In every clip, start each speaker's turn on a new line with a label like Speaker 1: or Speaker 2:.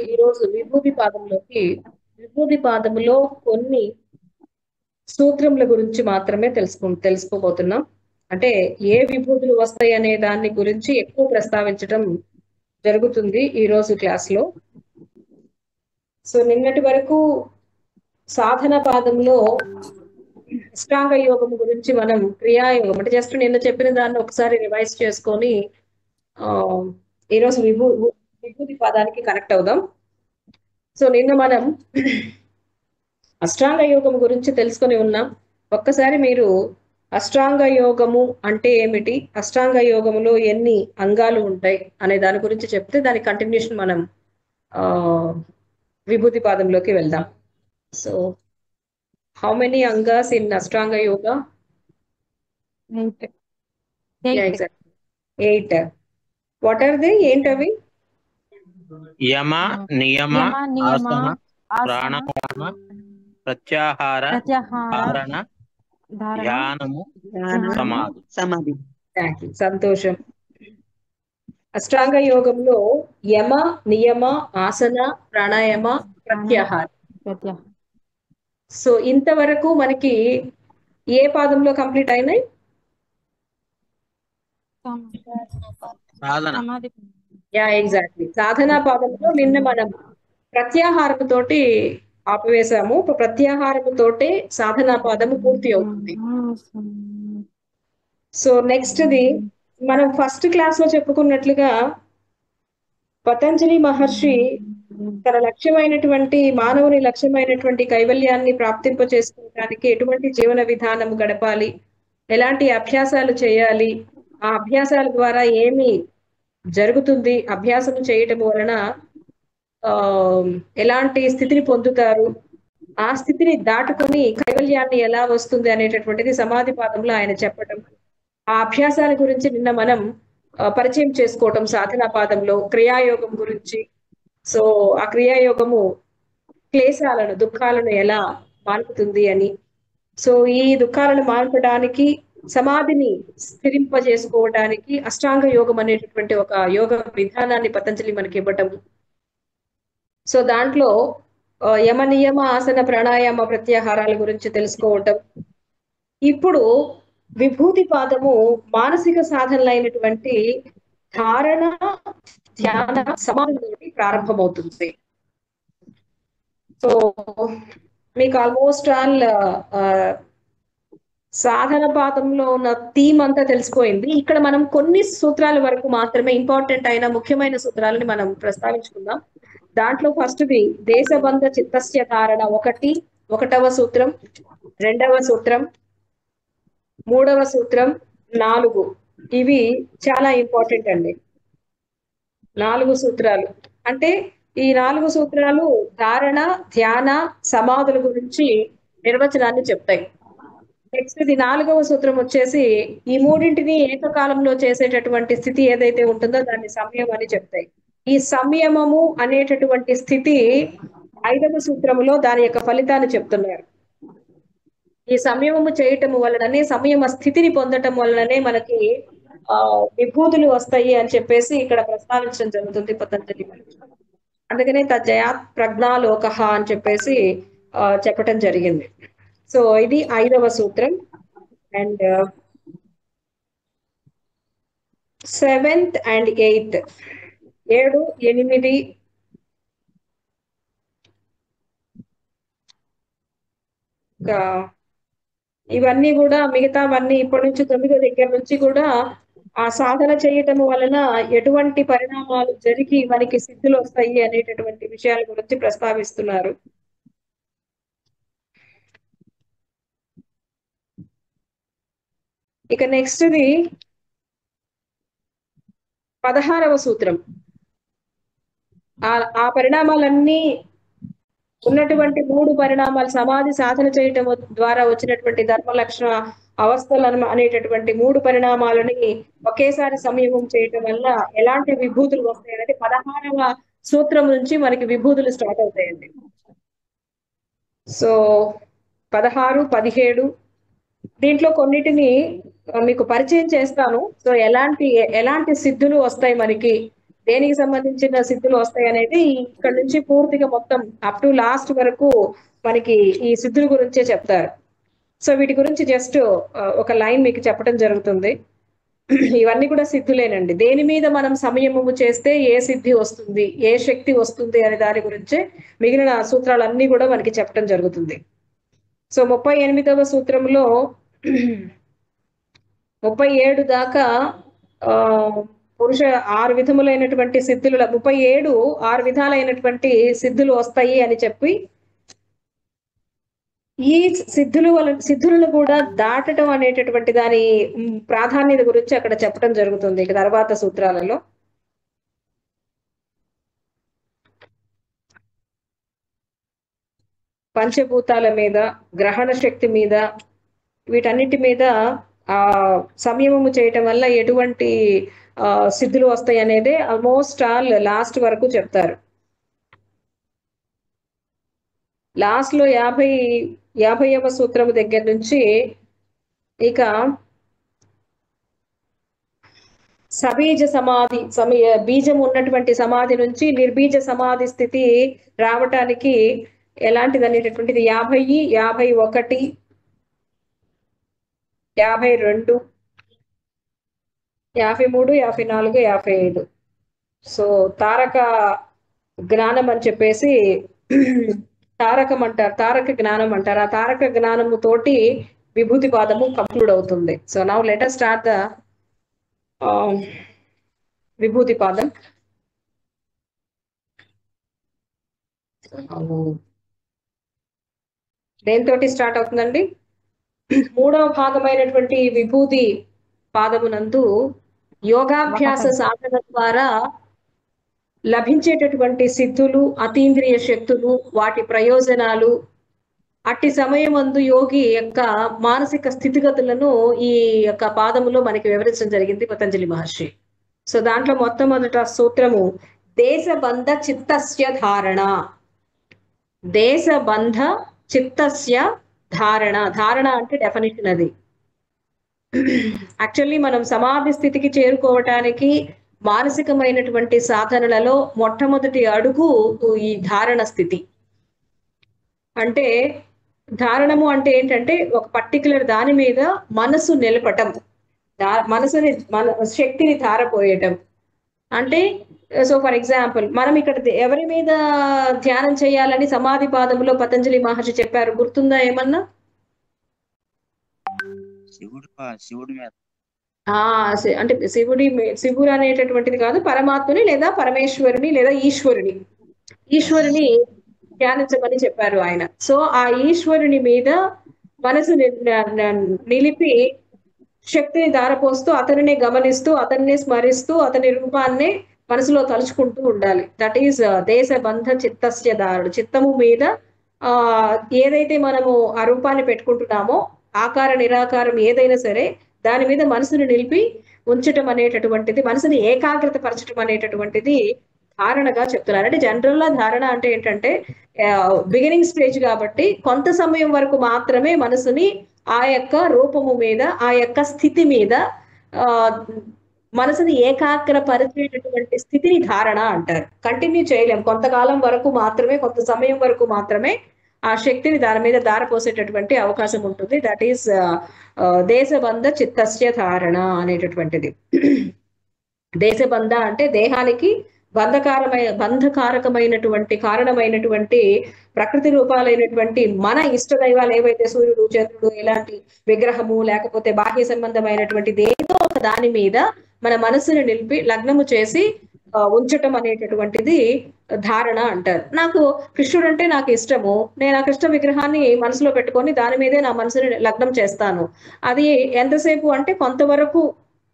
Speaker 1: ఈరోజు విభూతి పాదములో కొన్ని సూత్రముల గురించి మాత్రమే తెలుసుకోబోతున్నాం. అంటే ఏ విభూతులు వస్తాయి అనే దాని గురించి ఎక్కువ ప్రస్తావించడం జరుగుతుంది ఈ రోజు క్లాస్ లో. సో నిన్నటి వరకు సాధన పాదంలో అష్టాంగ యోగం గురించి మనం క్రియాయోగం అంటే జస్ట్ నిన్న చెప్పిన దాన్ని ఒకసారి రివైజ్ చేసుకొని ఈరోజు విభూతి పాదానికి కనెక్ట్ అవుదాం. సో నిన్న మనం అష్టాంగ యోగం గురించి తెలుసుకొని ఉన్నాం. ఒక్కసారి మీరు అష్టాంగ యోగము అంటే ఏమిటి, అష్టాంగ యోగములో ఎన్ని అంగాలు ఉంటాయి అనే దాని గురించి చెప్తే దాని కంటిన్యూషన్ మనం విభూతి పాదంలోకి వెళ్దాం. సో హౌ మెనీ అంగాస్ in Ashtanga yoga? 8. What are they? ఏంటవి?
Speaker 2: యమ, నియమ, ఆసన, ప్రాణాయామ, ప్రత్యాహార, ధారణ, ధ్యానము, సమాధి.
Speaker 1: సంతోషం. అష్టాంగ యోగంలో యమ, నియమ, ఆసన, ప్రాణాయామ, ప్రత్యాహార. సో ఇంతవరకు మనకి ఏ పాదంలో కంప్లీట్ అయినాయి? ఎగ్జాక్ట్లీ. సాధనా పాదంలో నిన్న మనం ప్రత్యాహారము తోటి ఆపివేశాము. ప్రత్యాహారము తోటే సాధనా పాదము పూర్తి అవుతుంది. సో నెక్స్ట్ ది మనం ఫస్ట్ క్లాస్ లో చెప్పుకున్నట్లుగా పతంజలి మహర్షి తన లక్ష్యమైనటువంటి మానవుని లక్ష్యమైనటువంటి కైవల్యాన్ని ప్రాప్తింప చేసుకోవడానికి ఎటువంటి జీవన విధానం గడపాలి, ఎలాంటి అభ్యాసాలు చేయాలి, ఆ అభ్యాసాల ద్వారా ఏమి జరుగుతుంది, అభ్యాసం చేయటం వలన ఎలాంటి స్థితిని పొందుతారు, ఆ స్థితిని దాటుకొని కైవల్యాన్ని ఎలా వస్తుంది అనేటటువంటిది సమాధి పాదంలో ఆయన చెప్పటం. ఆ అభ్యాసాల గురించి నిన్న మనం పరిచయం చేసుకోవటం సాధనా పాదంలో. క్రియాయోగం గురించి, సో ఆ క్రియాయోగము క్లేశాలను, దుఃఖాలను ఎలా మాన్పుతుంది అని. సో ఈ దుఃఖాలను మాన్పడానికి, సమాధిని స్థిరింపజేసుకోవడానికి అష్టాంగ యోగం అనేటటువంటి ఒక యోగ విధానాన్ని పతంజలి మనకి ఇవ్వటం. సో దాంట్లో యమ, నియమ, ఆసన, ప్రాణాయామ, ప్రత్యాహారాల గురించి తెలుసుకోవటం. ఇప్పుడు విభూతి పాదము మానసిక సాధనలైనటువంటి ధారణ, ధ్యాన, సమాధి ప్రారంభమవుతుంది. సో మీకు ఆల్మోస్ట్ ఆల్ సాధన పాదంలో ఉన్న థీమ్ అంతా తెలిసిపోయింది. ఇక్కడ మనం కొన్ని సూత్రాల వరకు మాత్రమే ఇంపార్టెంట్ అయిన ముఖ్యమైన సూత్రాలని మనం ప్రస్తావించుకుందాం. దాంట్లో ఫస్ట్ది దేశబంధ చిత్తస్య ధారణ 1వ సూత్రం, 2వ సూత్రం, 3వ సూత్రం, 4. ఇవి చాలా ఇంపార్టెంట్ అండి. 4 సూత్రాలు అంటే ఈ 4 సూత్రాలు ధారణ, ధ్యాన, సమాధుల గురించి నిర్వచనాన్ని చెప్తాయి. నెక్స్ట్ ఇది 4వ సూత్రం వచ్చేసి ఈ మూడింటిని ఏకకాలంలో చేసేటటువంటి స్థితి ఏదైతే ఉంటుందో దాన్ని సంయమం అని చెప్తాయి. ఈ సంయమము అనేటటువంటి స్థితి 5వ సూత్రములో దాని యొక్క ఫలితాన్ని చెప్తున్నారు. ఈ సంయమము చేయటం వలననే, సంయమ స్థితిని పొందటం వలననే మనకి విభూతులు వస్తాయి అని చెప్పేసి ఇక్కడ ప్రస్తావించడం జరుగుతుంది పతంజలి. అందుకనే తజ్జయాత్ ప్రజ్ఞాలోక అని చెప్పేసి చెప్పటం జరిగింది. సో ఇది 5వ సూత్రం. అండ్ 7th and 8th, 7, 8 ఇవన్నీ కూడా మిగతావన్నీ ఇప్పటి నుంచి 9వ దగ్గర నుంచి కూడా ఆ సాధన చేయటం వలన ఎటువంటి పరిణామాలు జరిగి మనకి సిద్ధులు వస్తాయి అనేటటువంటి విషయాల గురించి ప్రస్తావిస్తున్నారు. ఇక నెక్స్ట్ది 16వ సూత్రం. ఆ పరిణామాలన్నీ ఉన్నటువంటి 3 పరిణామాలు, సమాధి సాధన చేయటం ద్వారా వచ్చినటువంటి ధర్మ లక్షణ అవస్థలను అనేటటువంటి 3 పరిణామాలని ఒకేసారి సంయమం చేయటం వల్ల ఎలాంటి విభూతులు వస్తాయి అనేది 16వ సూత్రం నుంచి మనకి విభూతులు స్టార్ట్ అవుతాయండి. సో 16, 17 దీంట్లో కొన్నిటిని మీకు పరిచయం చేస్తాను. సో ఎలాంటి సిద్ధులు వస్తాయి మనకి దేనికి సంబంధించిన సిద్ధులు వస్తాయి అనేది ఇక్కడ నుంచి పూర్తిగా మొత్తం అప్ టు లాస్ట్ వరకు మనకి ఈ సిద్ధుల గురించే చెప్తారు. సో వీటి గురించి జస్ట్ ఒక లైన్ మీకు చెప్పడం జరుగుతుంది. ఇవన్నీ కూడా సిద్ధులేనండి. దేని మీద మనం సంయమము చేస్తే ఏ సిద్ధి వస్తుంది, ఏ శక్తి వస్తుంది అనే దాని గురించే మిగిలిన సూత్రాలన్నీ కూడా మనకి చెప్పడం జరుగుతుంది. సో 38వ సూత్రంలో 37 దాకా పురుష 6 విధములైనటువంటి సిద్ధులు 37 6 విధాలైనటువంటి సిద్ధులు వస్తాయి అని చెప్పి ఈ సిద్ధులను కూడా దాటడం అనేటటువంటి దాని ప్రాధాన్యత గురించి అక్కడ చెప్పడం జరుగుతుంది ఇక తర్వాత సూత్రాలలో. పంచభూతాల మీద, గ్రహణ శక్తి మీద, వీటన్నిటి మీద సంయమము చేయటం వల్ల ఎటువంటి సిద్ధులు వస్తాయి అనేది ఆల్మోస్ట్ ఆల్ లాస్ట్ వరకు చెప్తారు. లాస్ట్ లో 50వ సూత్రము దగ్గర నుంచి ఇక సబీజ సమాధి బీజం ఉన్నటువంటి సమాధి నుంచి నిర్బీజ సమాధి స్థితి రావటానికి ఎలాంటిది అనేటటువంటిది 50, 51, 52, 53, 54, 55. సో తారక జ్ఞానం అని చెప్పేసి తారకం అంటారు, తారక జ్ఞానం అంటారు. ఆ తారక జ్ఞానము తోటి విభూతి పాదము కంక్లూడ్ అవుతుంది. So now let us start the విభూతి పాదం. దేనితోటి స్టార్ట్ అవుతుందండి? 3వ భాగమైనటువంటి విభూతి పాదమునందు యోగాభ్యాస సాధన ద్వారా లభించేటటువంటి సిద్ధులు, అతీంద్రియ శక్తులు, వాటి ప్రయోజనాలు, అట్టి సమయమందు యోగి యొక్క మానసిక స్థితిగతులను ఈ యొక్క పాదములో మనకి వివరించడం జరిగింది పతంజలి మహర్షి. సో దాంట్లో మొట్టమొదట సూత్రము దేశబంధ చిత్తస్య ధారణ. దేశబంధ చిత్తస్య ధారణ. ధారణ అంటే డెఫినిషన్ అది. యాక్చువల్లీ మనం సమాధి స్థితికి చేరుకోవటానికి మానసికమైనటువంటి సాధనలలో మొట్టమొదటి అడుగు ఈ ధారణ స్థితి. అంటే ధారణము అంటే ఏంటంటే ఒక పర్టికులర్ దాని మీద మనసు నిలపటం, శక్తిని ధారపోయటం. అంటే సో ఫర్ ఎగ్జాంపుల్ మనం ఇక్కడ ఎవరి మీద ధ్యానం చేయాలని సమాధి పాదములో పతంజలి మహర్షి చెప్పారు, గుర్తుందా ఏమన్నా?
Speaker 2: శివుడి మీద.
Speaker 1: అంటే శివుడు అనేటటువంటిది కాదు, పరమాత్మని లేదా పరమేశ్వరుని లేదా ఈశ్వరుని ధ్యానించమని చెప్పారు ఆయన. సో ఆ ఈశ్వరుని మీద మనసు నిలిపి శక్తిని దారపోస్తూ అతనినే గమనిస్తూ అతన్నే స్మరిస్తూ అతని రూపాన్నే మనసులో తలుచుకుంటూ ఉండాలి. దట్ ఈస్ దేశబంధ చిత్తస్య ధారణ. చిత్తము మీద ఏదైతే మనము ఆ రూపాన్ని పెట్టుకుంటున్నామో, ఆకార నిరాకారం ఏదైనా సరే దాని మీద మనసును నిలిపి ఉంచటం అనేటటువంటిది, మనసుని ఏకాగ్రత పరచటం అనేటటువంటిది ధారణగా చెప్తున్నారు. అంటే జనరల్ గా ధారణ అంటే ఏంటంటే బిగినింగ్ స్టేజ్ కాబట్టి కొంత సమయం వరకు మాత్రమే మనసుని ఆ యొక్క రూపము మీద, ఆ యొక్క స్థితి మీద మనసుని ఏకాగ్ర పరిచేటటువంటి స్థితిని ధారణ అంటారు. కంటిన్యూ చేయలేం, కొంతకాలం వరకు మాత్రమే, కొంత సమయం వరకు మాత్రమే ఆ శక్తిని దాని మీద దారపోసేటటువంటి అవకాశం ఉంటుంది. దట్ ఈస్ దేశబంధ చిత్తస్య ధారణ అనేటటువంటిది. దేశబంధ అంటే దేహానికి బంధకారకమైనటువంటి కారణమైనటువంటి ప్రకృతి రూపాలైనటువంటి మన ఇష్ట దైవాలు ఏవైతే సూర్యుడు, చంద్రుడు, ఇలాంటి విగ్రహము లేకపోతే బాహ్య సంబంధమైనటువంటిది ఏదో ఒక దాని మీద మన మనసుని నిలిపి లగ్నము చేసి ఉంచటం అనేటటువంటిది ధారణ అంటారు. నాకు కృష్ణుడు అంటే నాకు ఇష్టము, నేను ఆ కృష్ణ విగ్రహాన్ని మనసులో పెట్టుకొని దాని మీదే నా మనసుని లగ్నం చేస్తాను. అది ఎంతసేపు అంటే కొంతవరకు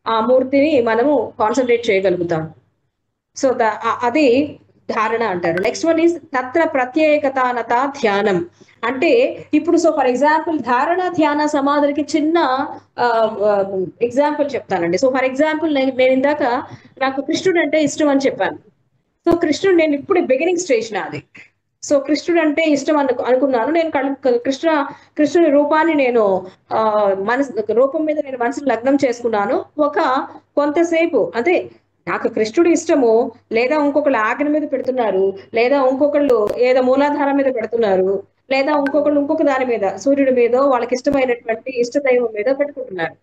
Speaker 1: ఆ మూర్తిని మనము కాన్సన్ట్రేట్ చేయగలుగుతాం. సో అది ధారణ అంటారు. నెక్స్ట్ వన్ ఈస్ తత్ర ప్రత్యేకతానత ధ్యానం. అంటే ఇప్పుడు సో ఫర్ ఎగ్జాంపుల్ ధారణ ధ్యాన సమాధులకి చిన్న ఎగ్జాంపుల్ చెప్తానండి. సో ఫర్ ఎగ్జాంపుల్ నేను ఇందాక నాకు కృష్ణుడు అంటే ఇష్టం అని చెప్పాను. సో కృష్ణుడు నేను ఇప్పుడు బిగినింగ్ స్టేజ్ నాది. సో కృష్ణుడు అంటే ఇష్టం అనుకున్నాను నేను. కృష్ణుడి రూపాన్ని నేను రూపం మీద నేను మనసును లగ్నం చేసుకున్నాను. కొంతసేపు అంటే నాకు కృష్ణుడు ఇష్టము, లేదా ఇంకొకళ్ళు ఆజ్ఞ మీద పెడుతున్నారు, లేదా ఇంకొకళ్ళు ఏదో మూలాధారం మీద పెడుతున్నారు, లేదా ఇంకొకళ్ళు ఇంకొక దాని మీద సూర్యుడి మీదో వాళ్ళకి ఇష్టమైనటువంటి ఇష్ట దైవం మీద పెట్టుకుంటున్నారు.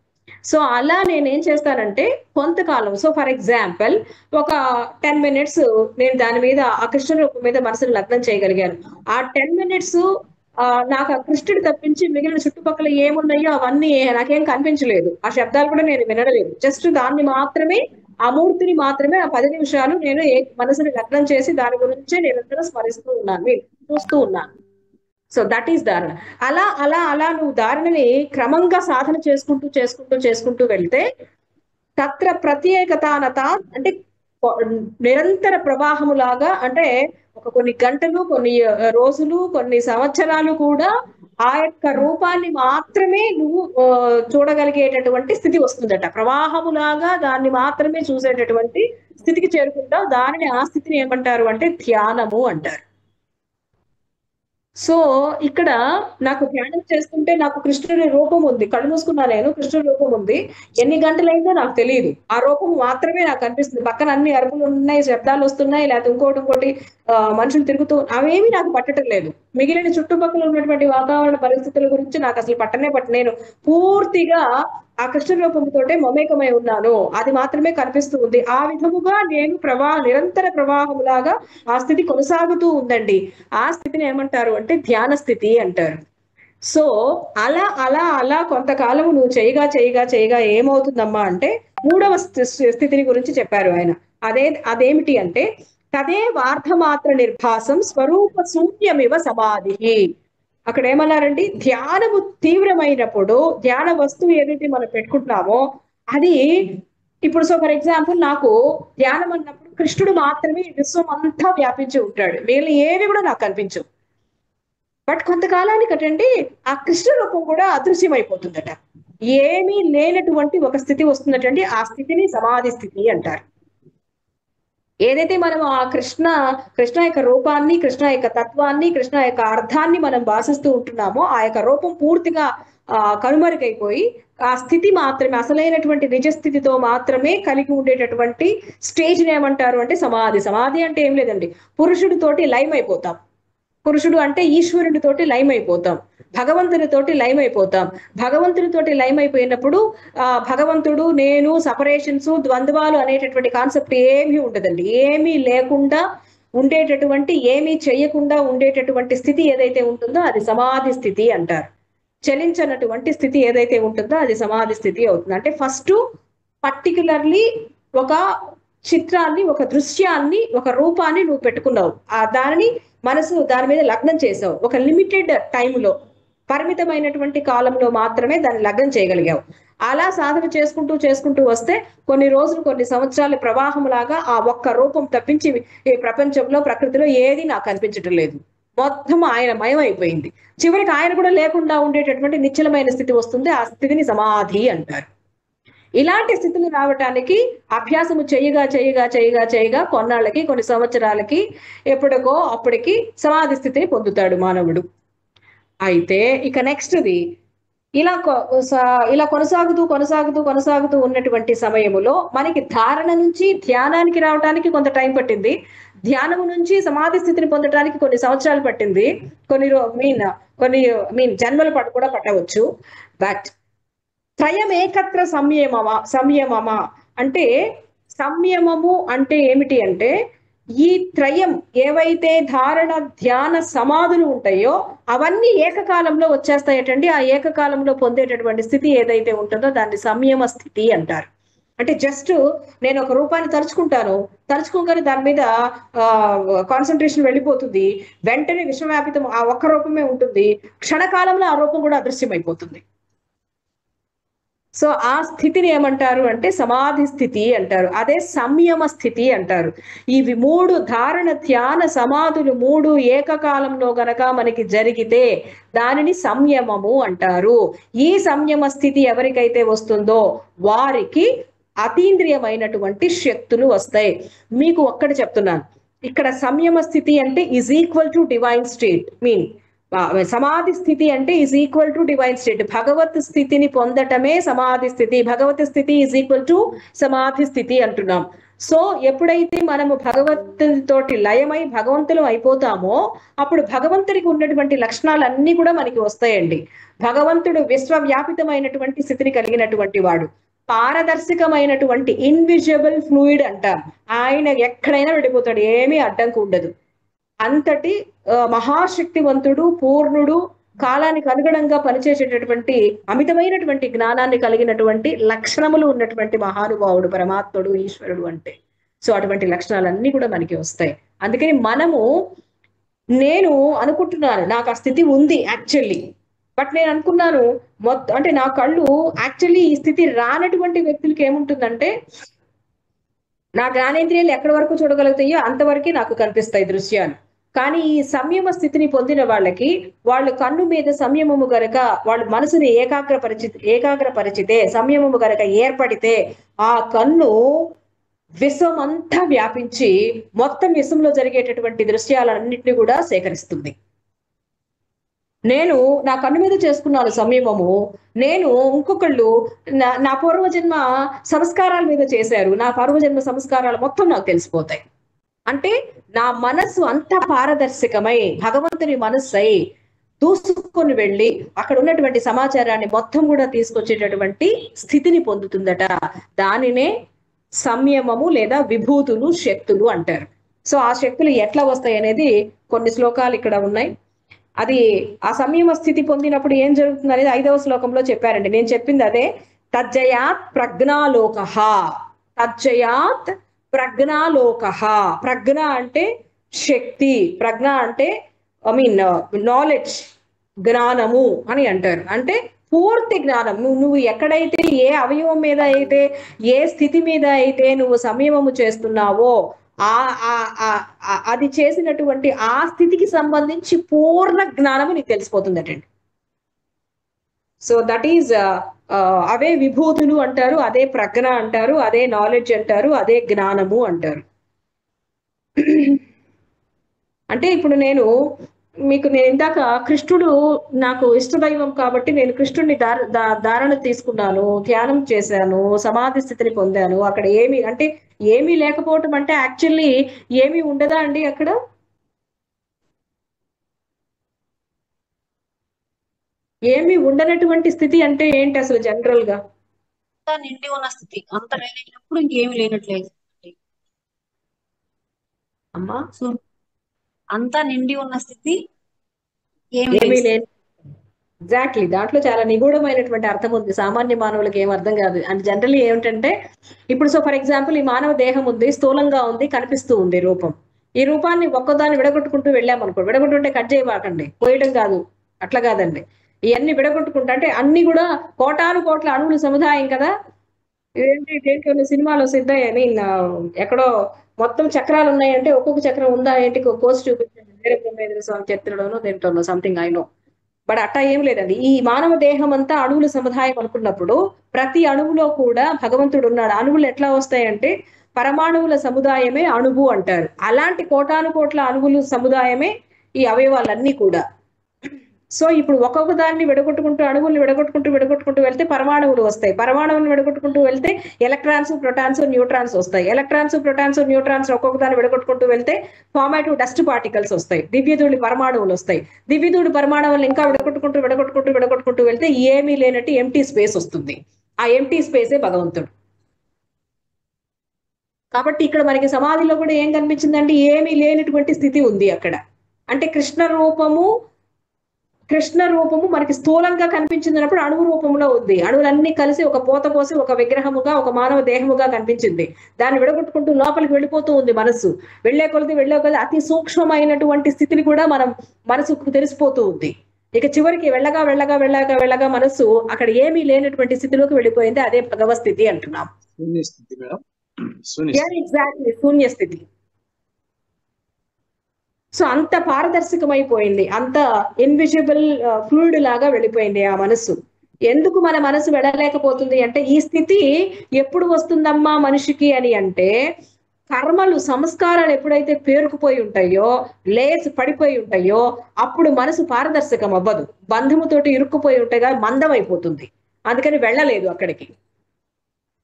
Speaker 1: సో అలా నేనేం చేస్తానంటే కొంతకాలం, సో ఫర్ ఎగ్జాంపుల్ ఒక 10 మినిట్స్ నేను దాని మీద ఆ కృష్ణ రూపం మీద మనసును లగ్నం చేయగలిగాను. ఆ 10 మినిట్స్ నాకు ఆ కృష్ణుడు తప్పించి మిగిలిన చుట్టుపక్కల ఏమున్నాయో అవన్నీ నాకేం కనిపించలేదు. ఆ శబ్దాలు కూడా నేను వినలేదు. జస్ట్ దాన్ని మాత్రమే, ఆ మూర్తిని మాత్రమే ఆ 10 నిమిషాలు నేను మనసుని లగ్నం చేసి దాని గురించే నిరంతరం స్మరిస్తూ ఉన్నాను, చూస్తూ ఉన్నాను. సో దట్ ఈస్ ధారణ. అలా అలా అలా నువ్వు ధారణని క్రమంగా సాధన చేసుకుంటూ చేసుకుంటూ చేసుకుంటూ వెళ్తే తత్ర ప్రత్యేకతానత అంటే నిరంతర ప్రవాహములాగా, అంటే ఒక కొన్ని గంటలు, కొన్ని రోజులు, కొన్ని సంవత్సరాలు కూడా ఆ యొక్క రూపాన్ని మాత్రమే నువ్వు చూడగలిగేటటువంటి స్థితి వస్తుందట. ప్రవాహములాగా దాన్ని మాత్రమే చూసేటటువంటి స్థితికి చేరుకుంటావు. దానిని, ఆ స్థితిని ఏమంటారు అంటే ధ్యానము అంటారు. సో ఇక్కడ నాకు ధ్యానం చేస్తుంటే నాకు కృష్ణుడి రూపం ఉంది, కళ్ళు మూసుకున్నా నేను, కృష్ణుడి రూపం ఉంది. ఎన్ని గంటలైందో నాకు తెలియదు, ఆ రూపం మాత్రమే నాకు కనిపిస్తుంది. పక్కన అన్ని అరుపులు ఉన్నాయి, శబ్దాలు వస్తున్నాయి, లేకపోతే ఇంకోటి మనుషులు తిరుగుతూ, అవేమీ నాకు పట్టడం లేదు. మిగిలిన చుట్టుపక్కల ఉన్నటువంటి వాతావరణ పరిస్థితుల గురించి నాకు అసలు నేను పూర్తిగా ఆ కృష్ణ రూపంతోటే మమేకమై ఉన్నాను, అది మాత్రమే కనిపిస్తూ ఉంది. ఆ విధముగా నేను నిరంతర ప్రవాహములాగా ఆ స్థితి కొనసాగుతూ ఉందండి. ఆ స్థితిని ఏమంటారు అంటే ధ్యాన స్థితి అంటారు. సో అలా అలా అలా కొంతకాలం నువ్వు చేయగా ఏమవుతుందమ్మా అంటే మూడవ స్థితిని గురించి చెప్పారు ఆయన. అదేమిటి అంటే తదే వార్ధమాత్ర నిర్భాసం స్వరూప శూన్యమివ సమాధి. అక్కడ ఏమన్నారండి, ధ్యానము తీవ్రమైనప్పుడు ధ్యాన వస్తువు ఏదైతే మనం పెట్టుకుంటున్నామో అది ఇప్పుడు, సో ఫర్ ఎగ్జాంపుల్ నాకు ధ్యానం అన్నప్పుడు కృష్ణుడు మాత్రమే విశ్వం అంతా వ్యాపించి ఉంటాడు, వీళ్ళు ఏవి కూడా నాకు కనిపించవు. బట్ కొంతకాలానికి అటండి ఆ కృష్ణ రూపం కూడా అదృశ్యమైపోతుందట, ఏమీ లేనటువంటి ఒక స్థితి వస్తుందటండి. ఆ స్థితిని సమాధి స్థితి అంటారు. ఏదైతే మనం ఆ కృష్ణ యొక్క రూపాన్ని, కృష్ణ యొక్క తత్వాన్ని, కృష్ణ యొక్క అర్థాన్ని మనం భాషిస్తూ ఉంటున్నామో ఆ యొక్క రూపం పూర్తిగా కనుమరుగైపోయి ఆ స్థితి మాత్రమే, అసలైనటువంటి నిజస్థితితో మాత్రమే కలిగి ఉండేటటువంటి స్టేజ్ ఏమంటారు అంటే సమాధి. సమాధి అంటే ఏం లేదండి, పురుషుడితోటి లైమ్ అయిపోతాం. పురుషుడు అంటే ఈశ్వరుడితోటి లైమ్ అయిపోతాం, భగవంతునితోటి లైమ్ అయిపోతాం. భగవంతునితోటి లైమ్ అయిపోయినప్పుడు భగవంతుడు, నేను, సపరేషన్స్, ద్వంద్వాలు అనేటటువంటి కాన్సెప్ట్ ఏమీ ఉండదండి. ఏమీ లేకుండా ఉండేటటువంటి, ఏమీ చేయకుండా ఉండేటటువంటి స్థితి ఏదైతే ఉంటుందో అది సమాధి స్థితి అంటారు. చలించినటువంటి స్థితి ఏదైతే ఉంటుందో అది సమాధి స్థితి అవుతుంది. అంటే ఫస్ట్ పర్టికులర్లీ ఒక చిత్రాన్ని, ఒక దృశ్యాన్ని, ఒక రూపాన్ని నువ్వు పెట్టుకున్నావు, దానిని మనసు దాని మీద లగ్నం చేసావు. ఒక లిమిటెడ్ టైంలో, పరిమితమైనటువంటి కాలంలో మాత్రమే దాన్ని లగ్నం చేయగలిగావు. అలా సాధన చేసుకుంటూ వస్తే కొన్ని రోజులు, కొన్ని సంవత్సరాల ప్రవాహంలాగా ఆ ఒక్క రూపం తప్పించి ఈ ప్రపంచంలో, ప్రకృతిలో ఏది నాకు కనిపించటం లేదు. మొత్తం ఆయన మయం అయిపోయింది. చివరికి ఆయన కూడా లేకుండా ఉండేటటువంటి నిశ్చలమైన స్థితి వస్తుంది. ఆ స్థితిని సమాధి అంటారు. ఇలాంటి స్థితిని రావటానికి అభ్యాసము చేయగా కొన్నాళ్ళకి, కొన్ని సంవత్సరాలకి, ఎప్పటికో అప్పటికి సమాధి స్థితిని పొందుతాడు మానవుడు. అయితే ఇక నెక్స్ట్ది ఇలా కొనసాగుతూ ఉన్నటువంటి సమయములో మనకి ధారణ నుంచి ధ్యానానికి రావడానికి కొంత టైం పట్టింది. ధ్యానము నుంచి సమాధి స్థితిని పొందడానికి కొన్ని సంవత్సరాలు పట్టింది, కొన్ని జన్మలు కూడా పట్టవచ్చు. బట్ త్రయం ఏకత్ర సంయమమా అంటే, సంయమము అంటే ఏమిటి అంటే ఈ త్రయం ఏవైతే ధారణ, ధ్యాన, సమాధులు ఉంటాయో అవన్నీ ఏకకాలంలో వచ్చేస్తాయటండి. ఆ ఏకకాలంలో పొందేటటువంటి స్థితి ఏదైతే ఉంటుందో దాన్ని సంయమ స్థితి అంటారు. అంటే జస్ట్ నేను ఒక రూపాన్ని తలుచుకోగానే దాని మీద కాన్సన్ట్రేషన్ వెళ్ళిపోతుంది, వెంటనే విశ్వవ్యాపితం ఆ ఒక్క రూపమే ఉంటుంది, క్షణకాలంలో ఆ రూపం కూడా అదృశ్యమైపోతుంది. సో ఆ స్థితిని ఏమంటారు అంటే సమాధి స్థితి అంటారు. అదే సంయమ స్థితి అంటారు. ఇవి మూడు, ధారణ, ధ్యాన, సమాధులు మూడు ఏకకాలంలో గనక మనకి జరిగితే దానిని సంయమము అంటారు. ఈ సంయమ స్థితి ఎవరికైతే వస్తుందో వారికి అతీంద్రియమైనటువంటి శక్తులు వస్తాయి. మీకు ఒక్కటి చెప్తున్నాను, ఇక్కడ సంయమ స్థితి అంటే is equal to divine state. సమాధి స్థితి అంటే is equal to divine state. భగవత్ స్థితిని పొందటమే సమాధి స్థితి. భగవత్ స్థితి ఈజ్ ఈక్వల్ టు సమాధి స్థితి అంటున్నాం. సో ఎప్పుడైతే మనము భగవంతునితోటి లయమై భగవంతులు అయిపోతామో అప్పుడు భగవంతుడికి ఉన్నటువంటి లక్షణాలన్నీ కూడా మనకి వస్తాయండి. భగవంతుడు విశ్వవ్యాపితమైనటువంటి స్థితిని కలిగినటువంటి వాడు, పారదర్శకమైనటువంటి ఇన్విజిబుల్ ఫ్లూయిడ్ అంటాం. ఆయన ఎక్కడైనా వెళ్ళిపోతాడు, ఏమీ అడ్డంకు ఉండదు. అంతటి మహాశక్తివంతుడు, పూర్ణుడు, కాలానికి అనుగుణంగా పనిచేసేటటువంటి అమితమైనటువంటి జ్ఞానాన్ని కలిగినటువంటి లక్షణములు ఉన్నటువంటి మహానుభావుడు పరమాత్ముడు, ఈశ్వరుడు అంటే. సో అటువంటి లక్షణాలన్నీ కూడా మనకి వస్తాయి. అందుకని మనము, నేను అనుకుంటున్నాను నాకు ఆ స్థితి ఉంది యాక్చువల్లీ, బట్ నేను అనుకున్నాను అంటే నా కళ్ళు యాక్చువల్లీ ఈ స్థితి రానటువంటి వ్యక్తులకి ఏముంటుందంటే, నా జ్ఞానేంద్రియాలు ఎక్కడి వరకు చూడగలుగుతాయో అంతవరకే నాకు కనిపిస్తాయి దృశ్యాలు. కానీ ఈ సంయమ స్థితిని పొందిన వాళ్ళకి, వాళ్ళు కన్ను మీద సంయమము గనక, వాళ్ళు మనసుని ఏకాగ్రపరిచితే, సంయమము గనక ఏర్పడితే, ఆ కన్ను విశ్వం అంతా వ్యాపించి మొత్తం విశ్వంలో జరిగేటటువంటి దృశ్యాలన్నింటినీ కూడా సేకరిస్తుంది. నేను నా కన్ను మీద చేసుకున్నాను సంయమము. నేను ఇంకొకళ్ళు నా పూర్వజన్మ సంస్కారాల మీద చేశారు, నా పూర్వజన్మ సంస్కారాలు మొత్తం నాకు తెలిసిపోతాయి. అంటే నా మనస్సు అంత పారదర్శకమై భగవంతుని మనస్సై దూసుకొని వెళ్ళి అక్కడ ఉన్నటువంటి సమాచారాన్ని మొత్తం కూడా తీసుకొచ్చేటటువంటి స్థితిని పొందుతుందట. దానినే సంయమము లేదా విభూతులు, శక్తులు అంటారు. సో ఆ శక్తులు ఎట్లా వస్తాయి అనేది కొన్ని శ్లోకాలు ఇక్కడ ఉన్నాయి. అది ఆ సంయమ స్థితి పొందినప్పుడు ఏం జరుగుతుంది అనేది 5వ శ్లోకంలో చెప్పారండి. నేను చెప్పింది అదే. తజ్జయాత్ ప్రజ్ఞాలోకః, తజ్జయాత్ ప్రజ్ఞాలోకః. ప్రజ్ఞ అంటే శక్తి, ప్రజ్ఞ అంటే నాలెడ్జ్, జ్ఞానము అని అంటారు. అంటే పూర్తి జ్ఞానం. నువ్వు ఎక్కడైతే, ఏ అవయవం మీద అయితే, ఏ స్థితి మీద అయితే నువ్వు సంయమము చేస్తున్నావో అది చేసినటువంటి ఆ స్థితికి సంబంధించి పూర్ణ జ్ఞానము నీకు తెలిసిపోతుందటండి. సో దట్ ఈజ్ అవే విభూతులు అంటారు, అదే ప్రజ్ఞ అంటారు, అదే నాలెడ్జ్ అంటారు, అదే జ్ఞానము అంటారు. అంటే ఇప్పుడు నేను ఇందాక కృష్ణుడు నాకు ఇష్టదైవం కాబట్టి నేను కృష్ణుడిని ధారణ తీసుకున్నాను, ధ్యానం చేశాను, సమాధి స్థితిని పొందాను. అక్కడ ఏమీ లేకపోవటం అంటే యాక్చువల్లీ ఏమీ ఉండదా అండి అక్కడ? ఏమీ ఉండనటువంటి స్థితి అంటే ఏంటి అసలు జనరల్ గా?
Speaker 3: నిండి ఉన్న స్థితి, అంత లేనప్పుడు ఇంకేమి లేనట్లేదు
Speaker 1: అమ్మా.
Speaker 3: సో అంతా నిండి ఉన్న స్థితి
Speaker 1: ఏమీ లేదు. ఎగ్జాక్ట్లీ, దాంట్లో చాలా నిగూఢమైనటువంటి అర్థం ఉంది. సామాన్య మానవులకి ఏం అర్థం కాదు. అండ్ జనరల్లీ ఏమిటంటే, ఇప్పుడు సో ఫర్ ఎగ్జాంపుల్ ఈ మానవ దేహం ఉంది, స్థూలంగా ఉంది, కనిపిస్తూ ఉంది రూపం. ఈ రూపాన్ని ఒక్కదాన్ని విడగొట్టుకుంటూ వెళ్ళామనుకో, విడగొట్టుంటే కట్ చేయబాకండి, పోయడం కాదు, అట్లా కాదండి. ఇవన్నీ విడగొట్టుకుంటా అంటే అన్ని కూడా కోటాను కోట్ల అణువులు సముదాయం కదా. ఇదేంటి దేంట్లో సినిమాలో సిద్ధయ్య ఎక్కడో మొత్తం చక్రాలు ఉన్నాయంటే ఒక్కొక్క చక్రం ఉందా ఏంటి కోర్స్ చూపించండి, వేరే బ్రహ్మేంద్ర స్వామి చరిత్రలోనో దేంట్లోనో సంథింగ్ ఐ నో. బట్ అట్టా ఏం లేదండి. ఈ మానవ దేహం అంతా అణువుల సముదాయం అనుకున్నప్పుడు ప్రతి అణువులో కూడా భగవంతుడు ఉన్నాడు. అణువులు ఎట్లా వస్తాయంటే పరమాణువుల సముదాయమే అణువు అంటారు. అలాంటి కోటాను కోట్ల అణువుల సముదాయమే ఈ అవయవాలన్నీ కూడా. సో ఇప్పుడు ఒక్కొక్క దాన్ని విడగొట్టుకుంటూ, అణువుల్ని విడగొట్టుకుంటూ వెళ్తే పరమాణువులు వస్తాయి. పరమాణువులను విడగొట్టుకుంటూ వెళ్తే ఎలక్ట్రాన్స్, ప్రోటాన్స్, న్యూట్రాన్స్ వస్తాయి. ఎలక్ట్రాన్స్, ప్రోటాన్స్, న్యూట్రాన్స్ ఒక్కొక్క దాన్ని విడగొట్టుకుంటూ వెళ్తే ఫార్మాటివ్ డస్ట్ పార్టికల్స్ వస్తాయి. దివ్యధూళి పరమాణువులు వస్తాయి. దివ్యధూళి పరమాణువులు ఇంకా విడగొట్టుకుంటూ వెళ్తే ఏమీ లేనట్టు ఎంటీ స్పేస్ వస్తుంది. ఆ ఎంటీ స్పేసే భగవంతుడు. కాబట్టి ఇక్కడ మనకి సమాధిలో కూడా ఏం కనిపించిందంటే ఏమీ లేనటువంటి స్థితి ఉంది అక్కడ. అంటే కృష్ణ రూపము మనకి స్థూలంగా కనిపించింది. అణువు రూపంలో ఉంది. అణువులన్నీ కలిసి ఒక పోత పోసి ఒక విగ్రహముగా, ఒక మానవ దేహముగా కనిపించింది. దాన్ని విడగొట్టుకుంటూ లోపలికి వెళ్ళిపోతూ ఉంది మనస్సు. వెళ్లే కొలది అతి సూక్ష్మమైనటువంటి స్థితిని కూడా మనసుకు తెలిసిపోతూ ఉంది. ఇక చివరికి వెళ్ళగా మనస్సు అక్కడ ఏమీ లేనటువంటి స్థితిలోకి వెళ్ళిపోయింది. అదే భగవత్ స్థితి అంటున్నాం. ఎగ్జాక్ట్లీ, శూన్య స్థితి. సో అంత పారదర్శకమైపోయింది, అంత ఇన్విజిబుల్ ఫ్లూయిడ్ లాగా వెళ్ళిపోయింది ఆ మనస్సు. ఎందుకు మన మనసు వెళ్ళలేకపోతుంది అంటే, ఈ స్థితి ఎప్పుడు వస్తుందమ్మా మనిషికి అని అంటే, కర్మలు, సంస్కారాలు ఎప్పుడైతే పేరుకుపోయి ఉంటాయో, పడిపోయి ఉంటాయో, అప్పుడు మనసు పారదర్శకం అవ్వదు. బంధముతోటి ఇరుక్కుపోయి ఉంటేగా మందం అయిపోతుంది. అందుకని వెళ్ళలేదు అక్కడికి.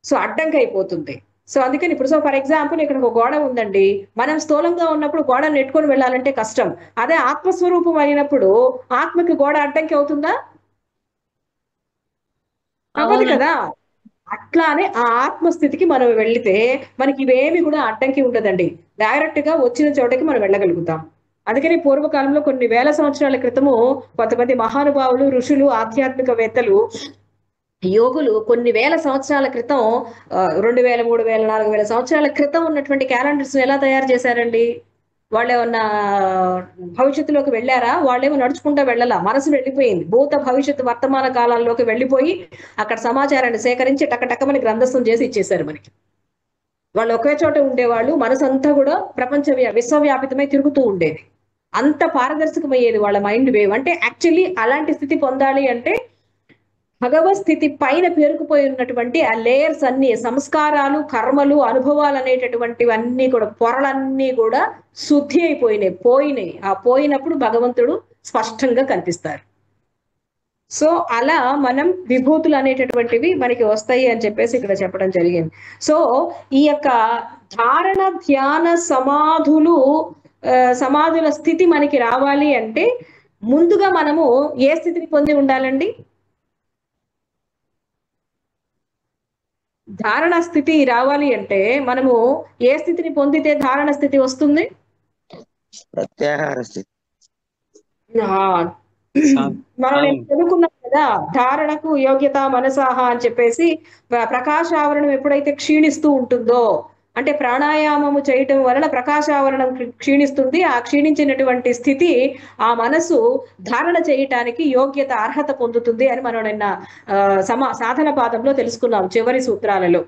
Speaker 1: సో అడ్డంకి అయిపోతుంది. సో అందుకని ఇప్పుడు ఫర్ ఎగ్జాంపుల్ ఇక్కడ ఒక గోడ ఉందండి, మనం స్థూలంగా ఉన్నప్పుడు గోడను నెట్టుకొని వెళ్ళాలంటే కష్టం. అదే ఆత్మస్వరూపం అయినప్పుడు ఆత్మకి గోడ అడ్డంకి అవుతుందా? అవ్వదు కదా. అట్లానే ఆ ఆత్మస్థితికి మనం వెళితే మనకి ఇవేమి కూడా అడ్డంకి ఉండదండి. డైరెక్ట్ గా వచ్చిన చోటకి మనం వెళ్ళగలుగుతాం. అందుకని పూర్వకాలంలో కొన్ని వేల సంవత్సరాల క్రితము కొంతమంది మహానుభావులు, ఋషులు, ఆధ్యాత్మికవేత్తలు, యోగులు కొన్ని వేల సంవత్సరాల క్రితం 2000, 3000, 4000 సంవత్సరాల క్రితం ఉన్నటువంటి క్యాలెండర్స్ ఎలా తయారు చేశారండి? వాళ్ళు ఏమన్నా భవిష్యత్తులోకి వెళ్ళారా? వాళ్ళేమో నడుచుకుంటూ వెళ్ళాలా, మనసు వెళ్ళిపోయింది. భూత భవిష్యత్తు వర్తమాన కాలాల్లోకి వెళ్ళిపోయి అక్కడ సమాచారాన్ని సేకరించి టకటకమని గ్రంథస్థం చేసి ఇచ్చేశారు మనకి. వాళ్ళు ఒకే చోట ఉండేవాళ్ళు, మనసు అంతా కూడా విశ్వవ్యాపితమై తిరుగుతూ ఉండేది. అంత పారదర్శకమయ్యేది వాళ్ళ మైండ్ వేవ్. అంటే యాక్చువల్లీ అలాంటి స్థితి పొందాలి అంటే భగవత్ స్థితి పైన పేరుకుపోయి ఉన్నటువంటి ఆ లేయర్స్ అన్ని, సంస్కారాలు, కర్మలు, అనుభవాలు అనేటటువంటివన్నీ కూడా, పొరలన్నీ కూడా శుద్ధి పోయినాయి. ఆ పోయినప్పుడు భగవంతుడు స్పష్టంగా కనిపిస్తారు. సో అలా మనం విభూతులు అనేటటువంటివి మనకి వస్తాయి అని చెప్పేసి ఇక్కడ చెప్పడం జరిగింది. సో ఈ యొక్క ధారణ, ధ్యాన, సమాధుల స్థితి మనకి రావాలి అంటే ముందుగా మనము ఏ స్థితిని పొంది ఉండాలండి? ధారణ స్థితి రావాలి అంటే మనము ఏ స్థితిని పొందితే ధారణ స్థితి వస్తుంది?
Speaker 2: ప్రత్యాహార స్థితి.
Speaker 1: మనం చదువుకున్నాం కదా, ధారణకు యోగ్యత మనసాహ అని చెప్పేసి. ప్రకాశావరణం ఎప్పుడైతే క్షీణిస్తూ ఉంటుందో, అంటే ప్రాణాయామము చేయటం వలన ప్రకాశావరణం క్షీణిస్తుంది. ఆ క్షీణించినటువంటి స్థితి ఆ మనసు ధారణ చేయటానికి యోగ్యత, అర్హత పొందుతుంది అని మనం నిన్న సాధన పాదంలో తెలుసుకున్నాం చివరి సూత్రాలలో.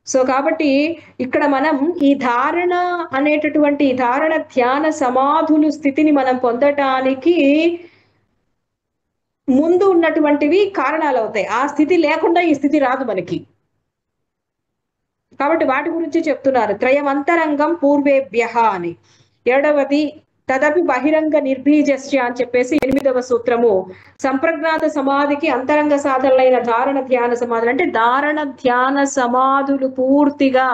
Speaker 1: సో కాబట్టి ఇక్కడ మనం ఈ ధారణ అనేటటువంటి ధారణ, ధ్యాన, సమాధులు స్థితిని మనం పొందటానికి ముందు ఉన్నటువంటివి కారణాలు అవుతాయి. ఆ స్థితి లేకుండా ఈ స్థితి రాదు మనకి. కాబట్టి వాటి గురించి చెప్తున్నారు. త్రయమంతరంగం పూర్వేభ్యః అని. 7వది తదపి బహిరంగ నిర్బీజస్య అని చెప్పేసి 8వ సూత్రము. సంప్రజ్ఞాత సమాధికి అంతరంగ సాధనలైన ధారణ, ధ్యాన, సమాధులు అంటే ధారణ, ధ్యాన, సమాధులు పూర్తిగా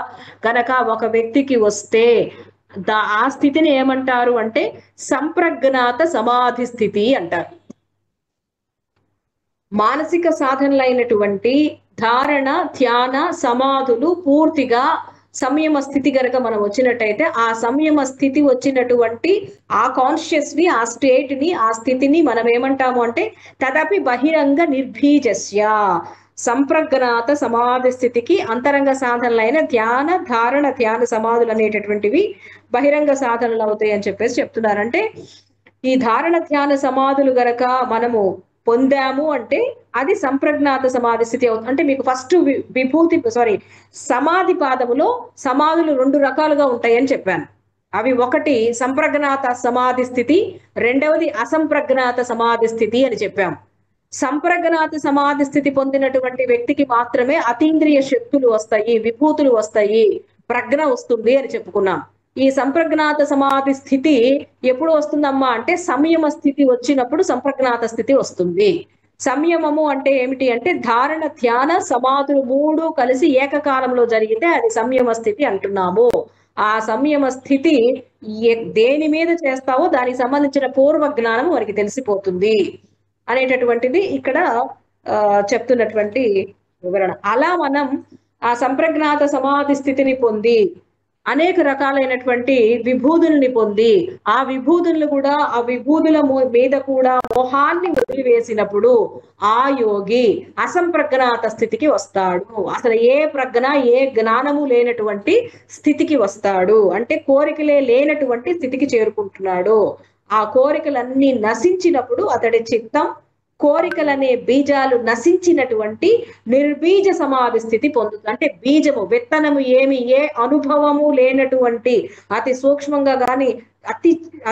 Speaker 1: గనక ఒక వ్యక్తికి వస్తే ఆ స్థితిని ఏమంటారు అంటే సంప్రజ్ఞాత సమాధి స్థితి అంటారు. మానసిక సాధనలైనటువంటి ధారణ, ధ్యాన, సమాధులు పూర్తిగా సంయమ స్థితి గనక మనం వచ్చినట్టయితే ఆ సంయమ స్థితి వచ్చినటువంటి ఆ కాన్షియస్ ని, ఆ స్టేట్ ని, ఆ స్థితిని మనం ఏమంటాము అంటే తదపి బహిరంగ నిర్బీజస్య, సంప్రజ్ఞాత సమాధి స్థితికి అంతరంగ సాధనలైన ధ్యాన, ధారణ, ధ్యాన, సమాధులు అనేటటువంటివి బహిరంగ సాధనలు అవుతాయి అని చెప్పేసి చెప్తున్నారంటే ఈ ధారణ, ధ్యాన, సమాధులు గనక మనము పొందాము అంటే అది సంప్రజ్ఞాత సమాధి స్థితి అవుతుంది. అంటే మీకు ఫస్ట్ సమాధి పాదములో సమాధులు 2 రకాలుగా ఉంటాయని చెప్పాను. అవి ఒకటి సంప్రజ్ఞాత సమాధి స్థితి, రెండవది అసంప్రజ్ఞాత సమాధి స్థితి అని చెప్పాం. సంప్రజ్ఞాత సమాధి స్థితి పొందినటువంటి వ్యక్తికి మాత్రమే అతీంద్రియ శక్తులు వస్తాయి, విభూతులు వస్తాయి, ప్రజ్ఞ వస్తుంది అని చెప్పుకున్నాం. ఈ సంప్రజ్ఞాత సమాధి స్థితి ఎప్పుడు వస్తుందమ్మా అంటే సంయమ స్థితి వచ్చినప్పుడు సంప్రజ్ఞాత స్థితి వస్తుంది. సంయమము అంటే ఏమిటి అంటే ధారణ, ధ్యాన, సమాధులు 3 కలిసి ఏకకాలంలో జరిగితే అది సంయమ స్థితి అంటున్నాము. ఆ సంయమ స్థితి దేని మీద చేస్తావో దానికి సంబంధించిన పూర్వ జ్ఞానం వారికి తెలిసిపోతుంది అనేటటువంటిది ఇక్కడ చెప్తున్నటువంటి వివరణ. అలా మనం ఆ సంప్రజ్ఞాత సమాధి స్థితిని పొంది అనేక రకాలైనటువంటి విభూతుల్ని పొంది ఆ విభూతులను కూడా ఆ విభూతుల మీద కూడా మోహాన్ని వదిలివేసినప్పుడు ఆ యోగి అసంప్రజ్ఞాత స్థితికి వస్తాడు. అసలు ఏ ప్రజ్ఞ, ఏ జ్ఞానము లేనటువంటి స్థితికి వస్తాడు. అంటే కోరికలే లేనటువంటి స్థితికి చేరుకుంటున్నాడు. ఆ కోరికలన్నీ నశించినప్పుడు అతడి చిత్తం కోరికలనే బీజాలు నశించినటువంటి నిర్బీజ సమాధి స్థితి పొందుతుంది. అంటే బీజము, విత్తనము ఏమి, ఏ అనుభవము లేనటువంటి అతి సూక్ష్మంగా గాని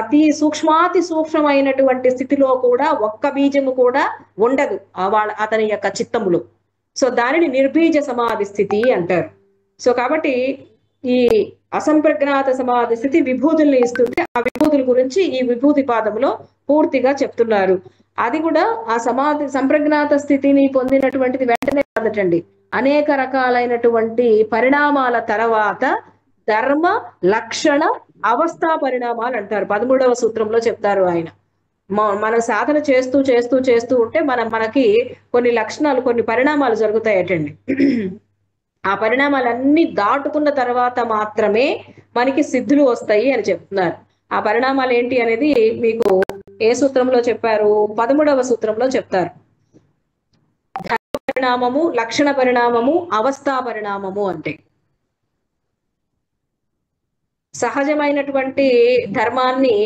Speaker 1: అతి సూక్ష్మాతి సూక్ష్మమైనటువంటి స్థితిలో కూడా ఒక్క బీజము కూడా ఉండదు అతని యొక్క చిత్తములో. సో దానిని నిర్బీజ సమాధి స్థితి అంటారు. సో కాబట్టి ఈ అసంప్రజ్ఞాత సమాధి స్థితి విభూతుల్ని ఇస్తుంటే ఆ విభూతుల గురించి ఈ విభూతి పాదములో పూర్తిగా చెప్తున్నారు. అది కూడా ఆ సంప్రజ్ఞాత స్థితిని పొందినటువంటిది వెంటనే కాదటండి. అనేక రకాలైనటువంటి పరిణామాల తర్వాత ధర్మ లక్షణ అవస్థా పరిణామాలు అంటారు. 13వ సూత్రంలో చెప్తారు ఆయన. మన సాధన చేస్తూ చేస్తూ చేస్తూ ఉంటే మనకి కొన్ని లక్షణాలు, కొన్ని పరిణామాలు జరుగుతాయటండి. ఆ పరిణామాలన్నీ దాటుకున్న తర్వాత మాత్రమే మనకి సిద్ధులు వస్తాయి అని చెప్తున్నారు. ఆ పరిణామాలు ఏంటి అనేది మీకు ఏ సూత్రంలో చెప్పారు? 13వ సూత్రంలో చెప్తారు. ధర్మ పరిణామము, లక్షణ పరిణామము, అవస్థా పరిణామము అంటే సహజమైనటువంటి ధర్మాన్ని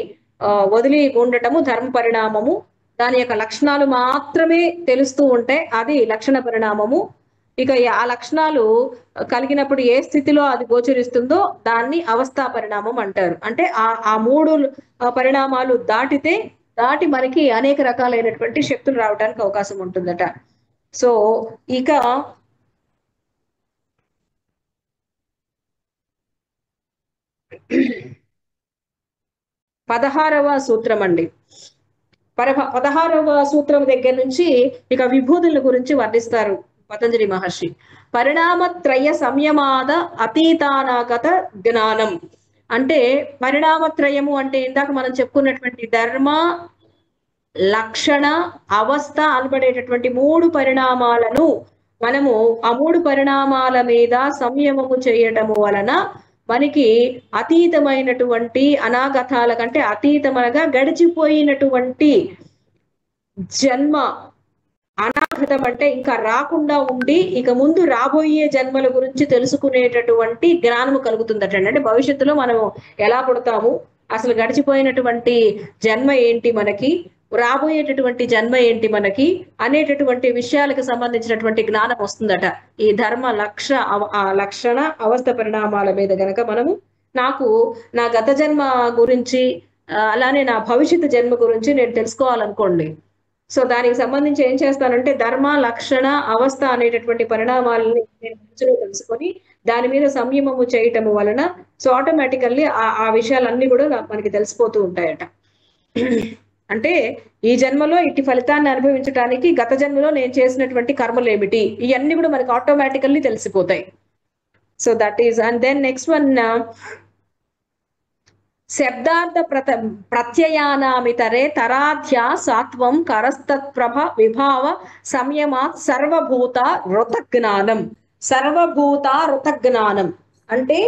Speaker 1: వదిలి ఉండటము ధర్మ పరిణామము. దాని యొక్క లక్షణాలు మాత్రమే తెలుస్తూ ఉంటే అది లక్షణ పరిణామము. ఇక ఆ లక్షణాలు కలిగినప్పుడు ఏ స్థితిలో అది గోచరిస్తుందో దాన్ని అవస్థా పరిణామం అంటారు. అంటే ఆ మూడు పరిణామాలు దాటి మనకి అనేక రకాలైనటువంటి శక్తులు రావడానికి అవకాశం ఉంటుందట. సో ఇక 16వ సూత్రం అండి. 16వ సూత్రం దగ్గర నుంచి ఇక విభూతుల గురించి వర్ణిస్తారు పతంజలి మహర్షి. పరిణామత్రయ సంయమాద అతీతానాగత జ్ఞానం అంటే పరిణామత్రయము అంటే ఇందాక మనం చెప్పుకున్నటువంటి ధర్మ లక్షణ అవస్థ అనబడేటటువంటి 3 పరిణామాలను మనము ఆ 3 పరిణామాల మీద సంయమము చేయటము వలన మనకి అతీతమైనటువంటి అనాగతాల కంటే అతీతమనగా గడిచిపోయినటువంటి జన్మ, అనాగతం అంటే ఇంకా రాకుండా ఉండి ఇక ముందు రాబోయే జన్మల గురించి తెలుసుకునేటటువంటి జ్ఞానము కలుగుతుందట. అంటే భవిష్యత్తులో మనం ఎలా పుడతాము, అసలు గడిచిపోయినటువంటి జన్మ ఏంటి, మనకి రాబోయేటటువంటి జన్మ ఏంటి మనకి అనేటటువంటి విషయాలకు సంబంధించినటువంటి జ్ఞానం వస్తుందట. ఈ ధర్మ లక్షణ అవస్థ పరిణామాల మీద గనక మనము నా గత జన్మ గురించి అలానే నా భవిష్యత్తు జన్మ గురించి నేను తెలుసుకోవాలనుకోండి. సో దానికి సంబంధించి ఏం చేస్తానంటే ధర్మ లక్షణ అవస్థ అనేటటువంటి పరిణామాలని నేను మనసులో తెలుసుకొని దాని మీద సంయమము చేయటము వలన సో ఆటోమేటికల్లీ ఆ విషయాలన్నీ కూడా మనకి తెలిసిపోతూ ఉంటాయట. అంటే ఈ జన్మలో ఇట్టి ఫలితాన్ని అనుభవించడానికి గత జన్మలో నేను చేసినటువంటి కర్మలు ఏమిటి, ఇవన్నీ కూడా మనకి ఆటోమేటికల్లీ తెలిసిపోతాయి. So that is. And then next one శబ్దార్థ ప్రత్యయానామితరే తరాధ్య సాత్వం కరస్తత్ప్రభ విభావ సంయమాత్ సర్వభూత ఋతజ్ఞానం. సర్వభూత ఋతజ్ఞానం అంటే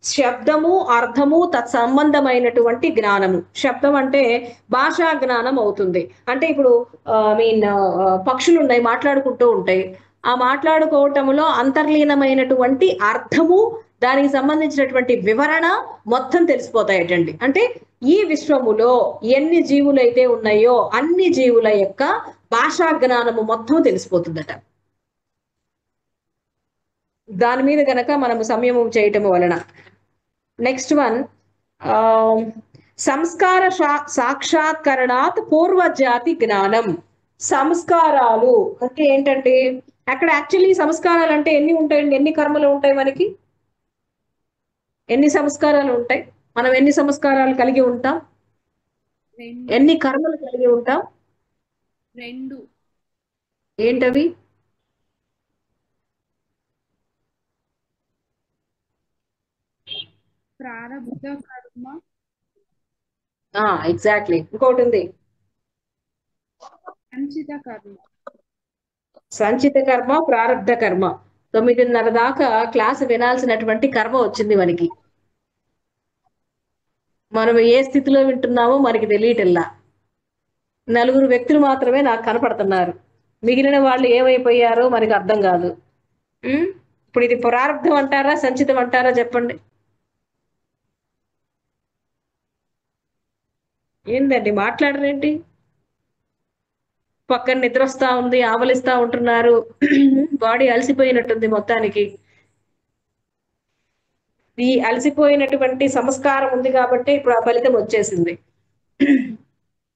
Speaker 1: శబ్దము అర్థము తత్సంబంధమైనటువంటి జ్ఞానము. శబ్దం అంటే భాషా జ్ఞానం అవుతుంది. అంటే ఇప్పుడు పక్షులు ఉన్నాయి, మాట్లాడుకుంటూ ఉంటాయి. ఆ మాట్లాడుకోవటంలో అంతర్లీనమైనటువంటి అర్థము దానికి సంబంధించినటువంటి వివరణ మొత్తం తెలిసిపోతాయటండి. అంటే ఈ విశ్వములో ఎన్ని జీవులైతే ఉన్నాయో అన్ని జీవుల యొక్క భాషా జ్ఞానము మొత్తం తెలిసిపోతుందట. దాని మీద గనక మనము సంయమం చేయటం వలన. నెక్స్ట్ వన్ సంస్కార సాక్షాత్కరణాత్ పూర్వజాతి జ్ఞానం. సంస్కారాలు అంటే ఏంటంటే అక్కడ యాక్చువల్లీ సంస్కారాలు అంటే ఎన్ని ఉంటాయండి, ఎన్ని కర్మలు ఉంటాయి మనకి, ఎన్ని సంస్కారాలు ఉంటాయి, మనం ఎన్ని సంస్కారాలు కలిగి ఉంటాం, ఎన్ని కర్మలు కలిగి ఉంటాం?
Speaker 4: 2.
Speaker 1: ఏంటవి?
Speaker 4: ప్రారబ్ధ కర్మ.
Speaker 1: ఎగ్జాక్ట్లీ. ఇంకోటి ఉంది
Speaker 4: సంచిత కర్మ.
Speaker 1: సంచిత కర్మ, ప్రారబ్ధ కర్మ. 9:30 దాకా క్లాస్ వినాల్సినటువంటి కర్మ వచ్చింది మనకి. మనం ఏ స్థితిలో వింటున్నామో మనకి తెలియటల్లా. 4 వ్యక్తులు మాత్రమే నాకు కనపడుతున్నారు, మిగిలిన వాళ్ళు ఏమైపోయారో మనకి అర్థం కాదు. ఇప్పుడు ఇది ప్రారబ్ధం అంటారా సంచితం అంటారా చెప్పండి? ఏంటండి మాట్లాడరేంటి? పక్కన నిద్ర వస్తా ఉంది, ఆవలిస్తా ఉంటున్నారు, బాడీ అలసిపోయినట్టుంది మొత్తానికి. ఈ అలసిపోయినటువంటి సంస్కారం ఉంది కాబట్టి ఇప్పుడు ఆ ఫలితం వచ్చేసింది.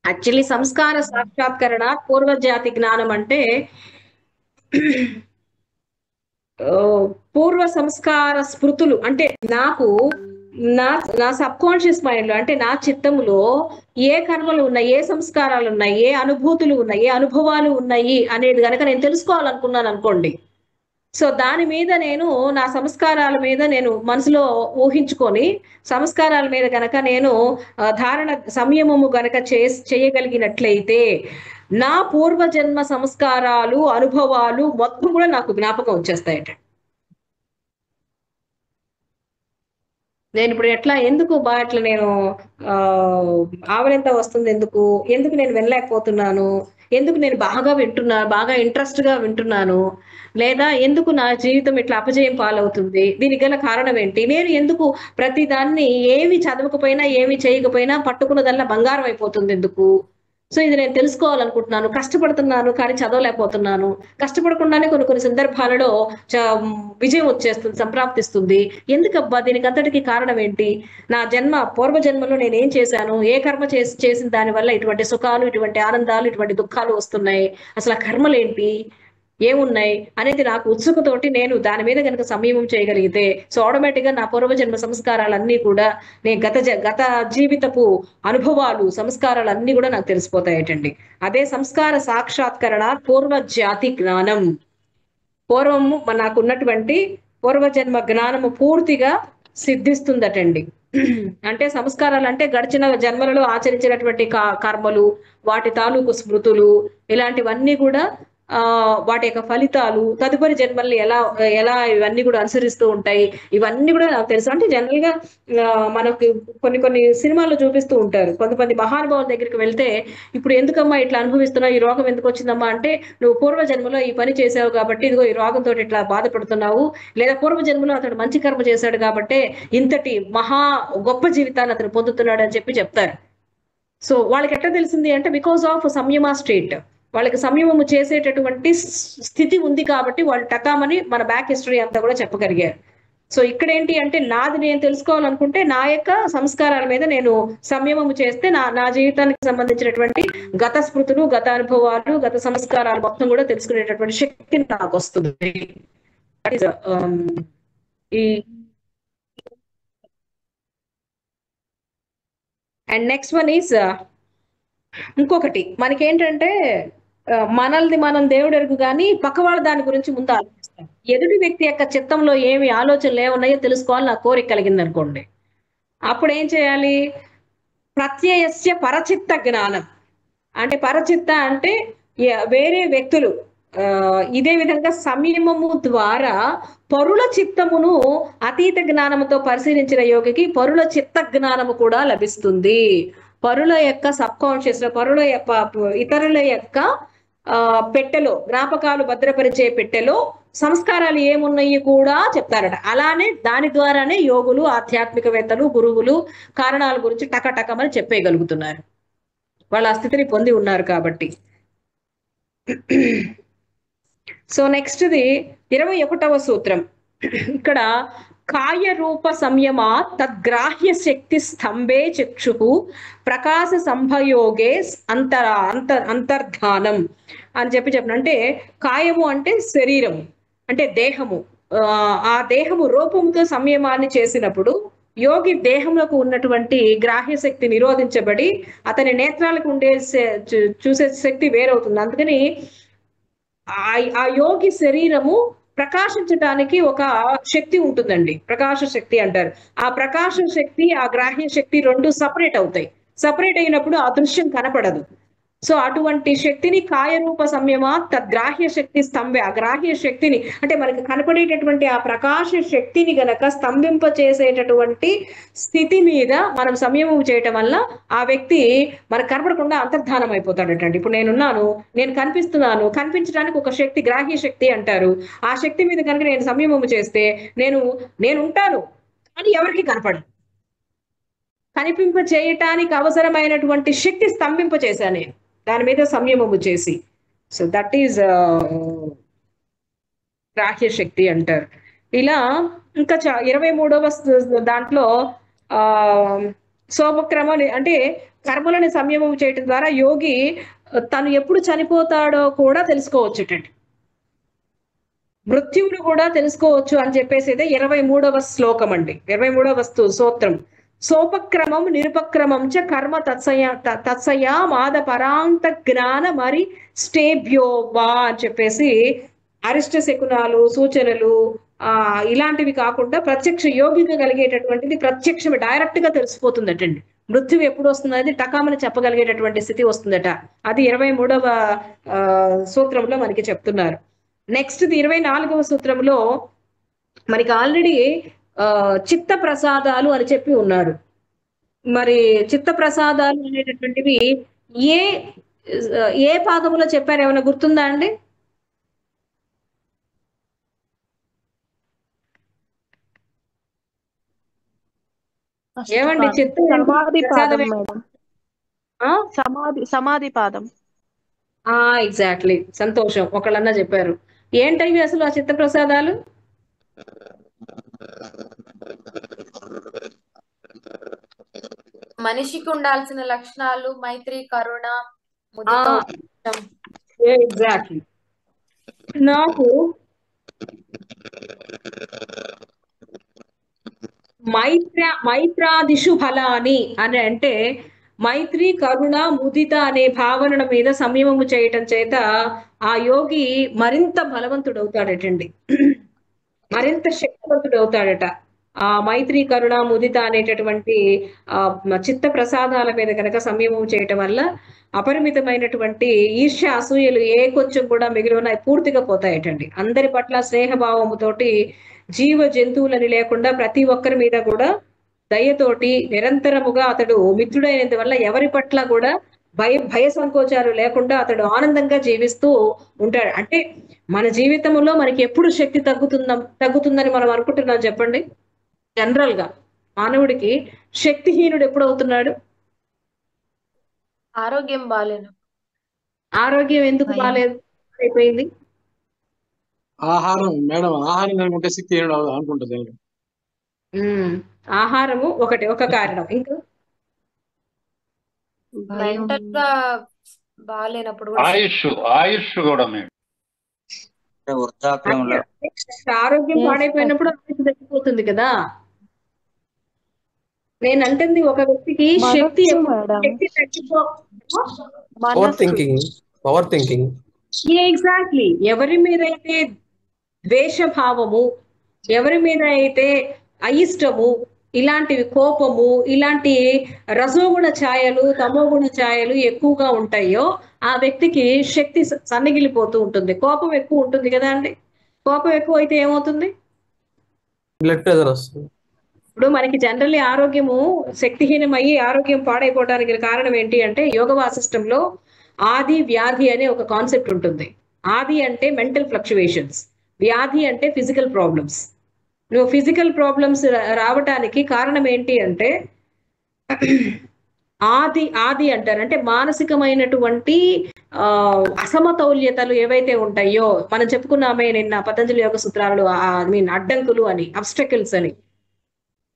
Speaker 1: యాక్చువల్లీ సంస్కార సాక్షాత్కరణ పూర్వజాతి జ్ఞానం అంటే పూర్వ సంస్కార స్మృతులు. అంటే నా సబ్ కాన్షియస్ మైండ్ లో అంటే నా చిత్తములో ఏ కర్మలు ఉన్నాయి, ఏ సంస్కారాలు ఉన్నాయి, ఏ అనుభూతులు ఉన్నాయి, ఏ అనుభవాలు ఉన్నాయి అనేది కనుక నేను తెలుసుకోవాలనుకున్నాను అనుకోండి, సో దాని మీద నేను నా సంస్కారాల మీద నేను మనసులో ఊహించుకొని సంస్కారాల మీద గనక నేను ధారణ సంయమము గనక చేయగలిగినట్లయితే నా పూర్వజన్మ సంస్కారాలు అనుభవాలు మొత్తం కూడా నాకు జ్ఞాపకం వచ్చేస్తాయట. నేను ఇప్పుడు ఎట్లా ఎందుకు ఇట్లా నేను ఆవలింత వస్తుంది, ఎందుకు నేను వినలేకపోతున్నాను, ఎందుకు నేను బాగా ఇంట్రెస్ట్ గా వింటున్నాను, లేదా ఎందుకు నా జీవితం ఇట్లా అపజయం పాలవుతుంది, దీనికి గల కారణం ఏంటి, నేను ఎందుకు ప్రతి దాన్ని ఏమి చదవకపోయినా ఏమి చేయకపోయినా పట్టుకున్నదల్లా బంగారం అయిపోతుంది ఎందుకు, సో ఇది నేను తెలుసుకోవాలనుకుంటున్నాను, కష్టపడుతున్నాను కానీ చదవలేకపోతున్నాను, కష్టపడకుండానే కొన్ని సందర్భాలలో విజయం వచ్చేస్తుంది, సంప్రాప్తిస్తుంది, ఎందుకబ్బా దీనికి అంతటికి కారణం ఏంటి, నా పూర్వజన్మలో నేను ఏం చేశాను, ఏ కర్మ చేసిన దాని వల్ల ఇటువంటి సుఖాలు, ఇటువంటి ఆనందాలు, ఇటువంటి దుఃఖాలు వస్తున్నాయి, అసలు ఆ కర్మలేంటి, ఏమున్నాయి అనేది నాకు ఉత్సుకతోటి నేను దాని మీద కనుక సంయమం చేయగలిగితే సో ఆటోమేటిక్ గా నా పూర్వజన్మ సంస్కారాలన్నీ కూడా నేను గత జీవితపు అనుభవాలు సంస్కారాలన్నీ కూడా నాకు తెలిసిపోతాయటండి. అదే సంస్కార సాక్షాత్కరణ పూర్వజాతి జ్ఞానం. పూర్వము నాకున్నటువంటి పూర్వజన్మ జ్ఞానము పూర్తిగా సిద్ధిస్తుందటండి. అంటే సంస్కారాలు అంటే గడిచిన జన్మలలో ఆచరించినటువంటి కర్మలు, వాటి తాలూకు స్మృతులు, ఇలాంటివన్నీ కూడా వాటి యొక్క ఫలితాలు తదుపరి జన్మల్ని ఎలా ఇవన్నీ కూడా అనుసరిస్తూ ఉంటాయి, ఇవన్నీ కూడా నాకు తెలుసు. అంటే జనరల్ గా మనకి కొన్ని సినిమాల్లో చూపిస్తూ ఉంటారు, కొంతమంది మహానుభావుల దగ్గరికి వెళ్తే ఇప్పుడు ఎందుకమ్మా ఇట్లా అనుభవిస్తున్నావు, ఈ రోగం ఎందుకు వచ్చిందమ్మా అంటే నువ్వు పూర్వజన్మలో ఈ పని చేసావు కాబట్టి ఇదిగో ఈ రోగంతో ఇట్లా బాధపడుతున్నావు, లేదా పూర్వజన్మలో అతడు మంచి కర్మ చేశాడు కాబట్టి ఇంతటి గొప్ప జీవితాన్ని అతను పొందుతున్నాడు అని చెప్తారు. సో వాళ్ళకి ఎట్లా తెలిసింది అంటే బికాస్ ఆఫ్ సంయమ స్టేట్, వాళ్ళకి సంయమము చేసేటటువంటి స్థితి ఉంది కాబట్టి వాళ్ళు టకామని మన బ్యాక్ హిస్టరీ అంతా కూడా చెప్పగలిగారు. సో ఇక్కడ ఏంటి అంటే నాది నేను తెలుసుకోవాలనుకుంటే నా యొక్క సంస్కారాల మీద నేను సంయమము చేస్తే నా జీవితానికి సంబంధించినటువంటి గత స్మృతులు, గత అనుభవాలు, గత సంస్కారాలు మొత్తం కూడా తెలుసుకునేటటువంటి శక్తి నాకు వస్తుంది. అండ్ నెక్స్ట్ వన్ ఈజ్ ఇంకొకటి మనకేంటంటే మనల్ని మనం దేవుడు ఎరుగు కానీ పక్క వాళ్ళ దాని గురించి ముందు ఆలోచిస్తాం. ఎదుటి వ్యక్తి యొక్క చిత్తంలో ఏమి ఆలోచనలు ఏమున్నాయో తెలుసుకోవాలి నా కోరిక కలిగింది అనుకోండి, అప్పుడు ఏం చేయాలి, ప్రత్యయస్య పరచిత్త జ్ఞానం. అంటే పరచిత్త అంటే వేరే వ్యక్తులు ఇదే విధంగా సంయమము ద్వారా పరుల చిత్తమును అతీత జ్ఞానముతో పరిశీలించిన యోగికి పరుల చిత్త జ్ఞానము కూడా లభిస్తుంది. పరుల యొక్క సబ్ కాన్షియస్ లో, పరుల ఇతరుల యొక్క పెట్టెలో, జ్ఞాపకాలు భద్రపరిచే పెట్టెలో సంస్కారాలు ఏమున్నాయి కూడా చెప్తారట. అలానే దాని ద్వారానే యోగులు, ఆధ్యాత్మికవేత్తలు, గురువులు కారణాల గురించి టకటకమని చెప్పేయగలుగుతున్నారు, వాళ్ళ ఆ స్థితిని పొంది ఉన్నారు కాబట్టి. సో నెక్స్ట్ది 21వ సూత్రం. ఇక్కడ కాయ రూప సంయమా తద్గ్రాహ్య శక్తి స్తంభే చక్షు ప్రకాశ సంభయోగే అంతర్ధానం అని చెప్పిన. అంటే కాయము అంటే శరీరము, అంటే దేహము. ఆ దేహము రూపంతో సంయమాన్ని చేసినప్పుడు యోగి దేహంలోకి ఉన్నటువంటి గ్రాహ్య శక్తి నిరోధించబడి అతని నేత్రాలకు ఉండే చూసే శక్తి వేరవుతుంది. అందుకని ఆ యోగి శరీరము ప్రకాశించటానికి ఒక శక్తి ఉంటుందండి, ప్రకాశ శక్తి అంటారు. ఆ ప్రకాశ శక్తి, ఆ గ్రాహ్య శక్తి రెండు సపరేట్ అవుతాయి. సపరేట్ అయినప్పుడు ఆ దృశ్యం కనపడదు. సో అటువంటి శక్తిని కాయరూప సంయమ తద్గ్రాహ్య శక్తి స్తంభే, ఆ గ్రాహ్య శక్తిని అంటే మనకి కనపడేటటువంటి ఆ ప్రకాశ శక్తిని గనక స్తంభింప చేసేటటువంటి స్థితి మీద మనం సంయమం చేయటం వల్ల ఆ వ్యక్తి మనకు కనపడకుండా అంతర్ధానం అయిపోతాడటండి. ఇప్పుడు నేనున్నాను, నేను కనిపిస్తున్నాను, కనిపించడానికి ఒక శక్తి గ్రాహ్య శక్తి అంటారు. ఆ శక్తి మీద కనుక నేను సంయమము చేస్తే నేను ఉంటాను కానీ ఎవరికి కనపడదు. కనిపింప చేయటానికి అవసరమైనటువంటి శక్తి స్తంభింప చేశాను దాని మీద సంయమము చేసి. సో దట్ ఈజ్ గ్రాహ్య శక్తి అంటారు. ఇలా ఇంకా 23వ దాంట్లో సోపక్రమ అంటే కర్మలను సంయమం చేయటం ద్వారా యోగి తను ఎప్పుడు చనిపోతాడో కూడా తెలుసుకోవచ్చుటండి, మృత్యువును కూడా తెలుసుకోవచ్చు అని చెప్పేసి 23వ శ్లోకం అండి, 23వ సూత్రం. సోపక్రమం నిరుపక్రమం చ కర్మ తత్సయా మాద పరాంత జ్ఞాన మరి స్టేభ్యోవా అని చెప్పేసి అరిష్ట శకునాలు, సూచనలు ఇలాంటివి కాకుండా ప్రత్యక్ష యోగిగా కలిగేటటువంటిది ప్రత్యక్షం డైరెక్ట్ గా తెలిసిపోతుందటండి. మృత్యువు ఎప్పుడు వస్తుందనేది టకామని చెప్పగలిగేటటువంటి స్థితి వస్తుందట. అది 23వ సూత్రంలో మనకి చెప్తున్నారు. నెక్స్ట్ 24వ సూత్రంలో మనకి ఆల్రెడీ చిత్త ప్రసాదాలు అని చెప్పి ఉన్నారు. మరి చిత్త ప్రసాదాలు అనేటటువంటివి ఏ ఏ పాదములో చెప్పారు, ఏమైనా గుర్తుందా అండి? ఏమండి చిత్త
Speaker 5: సమాధి పాదం
Speaker 1: ప్రసాదం
Speaker 5: మేడం. సమాధి పాదం.
Speaker 1: ఎగ్జాక్ట్లీ, సంతోషం, ఒకళ్ళన్నా చెప్పారు. ఏంటవి అసలు ఆ చిత్త ప్రసాదాలు?
Speaker 6: మనిషికి ఉండాల్సిన లక్షణాలు మైత్రి, కరుణ, ముదిత.
Speaker 1: ఎగ్జాక్ట్లీ. నాకు మైత్రాదిషు ఫలాని అని అంటే మైత్రి, కరుణ, ముదిత అనే భావన మీద సంయమము చేయటం చేత ఆ యోగి మరింత బలవంతుడవుతాడటండి, మరింత శక్తివంతుడవుతాడట. ఆ మైత్రి, కరుణ, ముదిత అనేటటువంటి చిత్త ప్రసాదాల మీద కనుక సంయమం చేయటం వల్ల అపరిమితమైనటువంటి ఈర్ష్య, అసూయలు ఏ కొంచెం కూడా మిగిలిన పూర్తిగా పోతాయటండి. అందరి పట్ల స్నేహభావముతోటి, జీవ జంతువులని లేకుండా ప్రతి ఒక్కరి మీద కూడా దయతోటి నిరంతరముగా అతడు మిత్రుడైనందువల్ల ఎవరి పట్ల కూడా భయ సంకోచాలు లేకుండా అతడు ఆనందంగా జీవిస్తూ ఉంటాడు. అంటే మన జీవితంలో మనకి ఎప్పుడు శక్తి తగ్గుతుందని మనం అనుకుంటున్నాం చెప్పండి? జనరల్ గా మానవుడికి శక్తిహీనుడు ఎప్పుడు అవుతున్నాడు?
Speaker 6: ఆరోగ్యం బాలేను.
Speaker 1: ఆరోగ్యం ఎందుకు బాలేదు అయిపోయింది?
Speaker 7: ఆహారం మేడం, ఆహారం అనుకుంటే శక్తిహీనుడు అనుకుంటుంది.
Speaker 1: ఆహారము ఒక కారణం. ఇంకా
Speaker 6: మెంటల్ గా బాలేనప్పుడు
Speaker 8: ఆయుష్ కూడా మేడం.
Speaker 2: వృద్ధాప్యంలో
Speaker 1: ఆరోగ్యం పాడైపోయినప్పుడు ఆయుష్ తగ్గిపోతుంది కదా. నేను అంటుంది ఒక వ్యక్తికి శక్తి ఎగ్జాక్ట్లీ ఎవరి మీద అయితే ద్వేషభావము, ఎవరి మీద అయితే అయిష్టము, ఇలాంటివి కోపము, ఇలాంటి రజోగుణ ఛాయలు, తమోగుణ ఛాయలు ఎక్కువగా ఉంటాయో ఆ వ్యక్తికి శక్తి సన్నగిలిపోతూ ఉంటుంది. కోపం ఎక్కువ ఉంటుంది కదా అండి. కోపం ఎక్కువ అయితే ఏమవుతుంది?
Speaker 9: బ్లడ్ ప్రెషర్ వస్తుంది.
Speaker 1: ఇప్పుడు మనకి జనరల్లీ ఆరోగ్యము శక్తిహీనమయ్యి ఆరోగ్యం పాడైపోవడానికి కారణం ఏంటి అంటే యోగ వాసిష్టంలో ఆది వ్యాధి అనే ఒక కాన్సెప్ట్ ఉంటుంది. ఆది అంటే మెంటల్ ఫ్లక్చువేషన్స్, వ్యాధి అంటే ఫిజికల్ ప్రాబ్లమ్స్. నువ్వు ఫిజికల్ ప్రాబ్లమ్స్ రావటానికి కారణం ఏంటి అంటే ఆది అంటారు. అంటే మానసికమైనటువంటి అసమతౌల్యతలు ఏవైతే ఉంటాయో, మనం చెప్పుకున్నామే నిన్న పతంజలి యోగ సూత్రాలు, అడ్డంకులు అని, అబ్స్టకిల్స్ అని,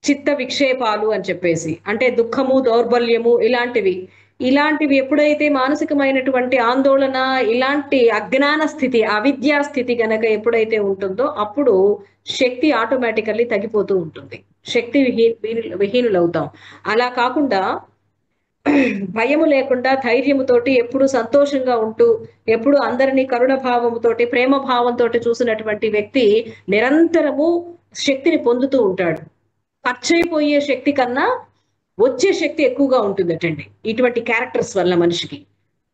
Speaker 1: చిత్త విక్షేపాలు అని చెప్పేసి, అంటే దుఃఖము, దౌర్బల్యము, ఇలాంటివి ఎప్పుడైతే మానసికమైనటువంటి ఆందోళన, ఇలాంటి అజ్ఞాన స్థితి, అవిద్యా స్థితి గనక ఎప్పుడైతే ఉంటుందో అప్పుడు శక్తి ఆటోమేటికల్లీ తగ్గిపోతూ ఉంటుంది. శక్తి విహీనులవుతాం. అలా కాకుండా భయము లేకుండా ధైర్యముతోటి ఎప్పుడు సంతోషంగా ఉంటూ, ఎప్పుడు అందరినీ కరుణ భావముతోటి, ప్రేమ భావంతో చూసినటువంటి వ్యక్తి నిరంతరము శక్తిని పొందుతూ ఉంటాడు. ఖర్చయిపోయే శక్తి కన్నా వచ్చే శక్తి ఎక్కువగా ఉంటుందటండి ఇటువంటి క్యారెక్టర్స్ వల్ల మనిషికి.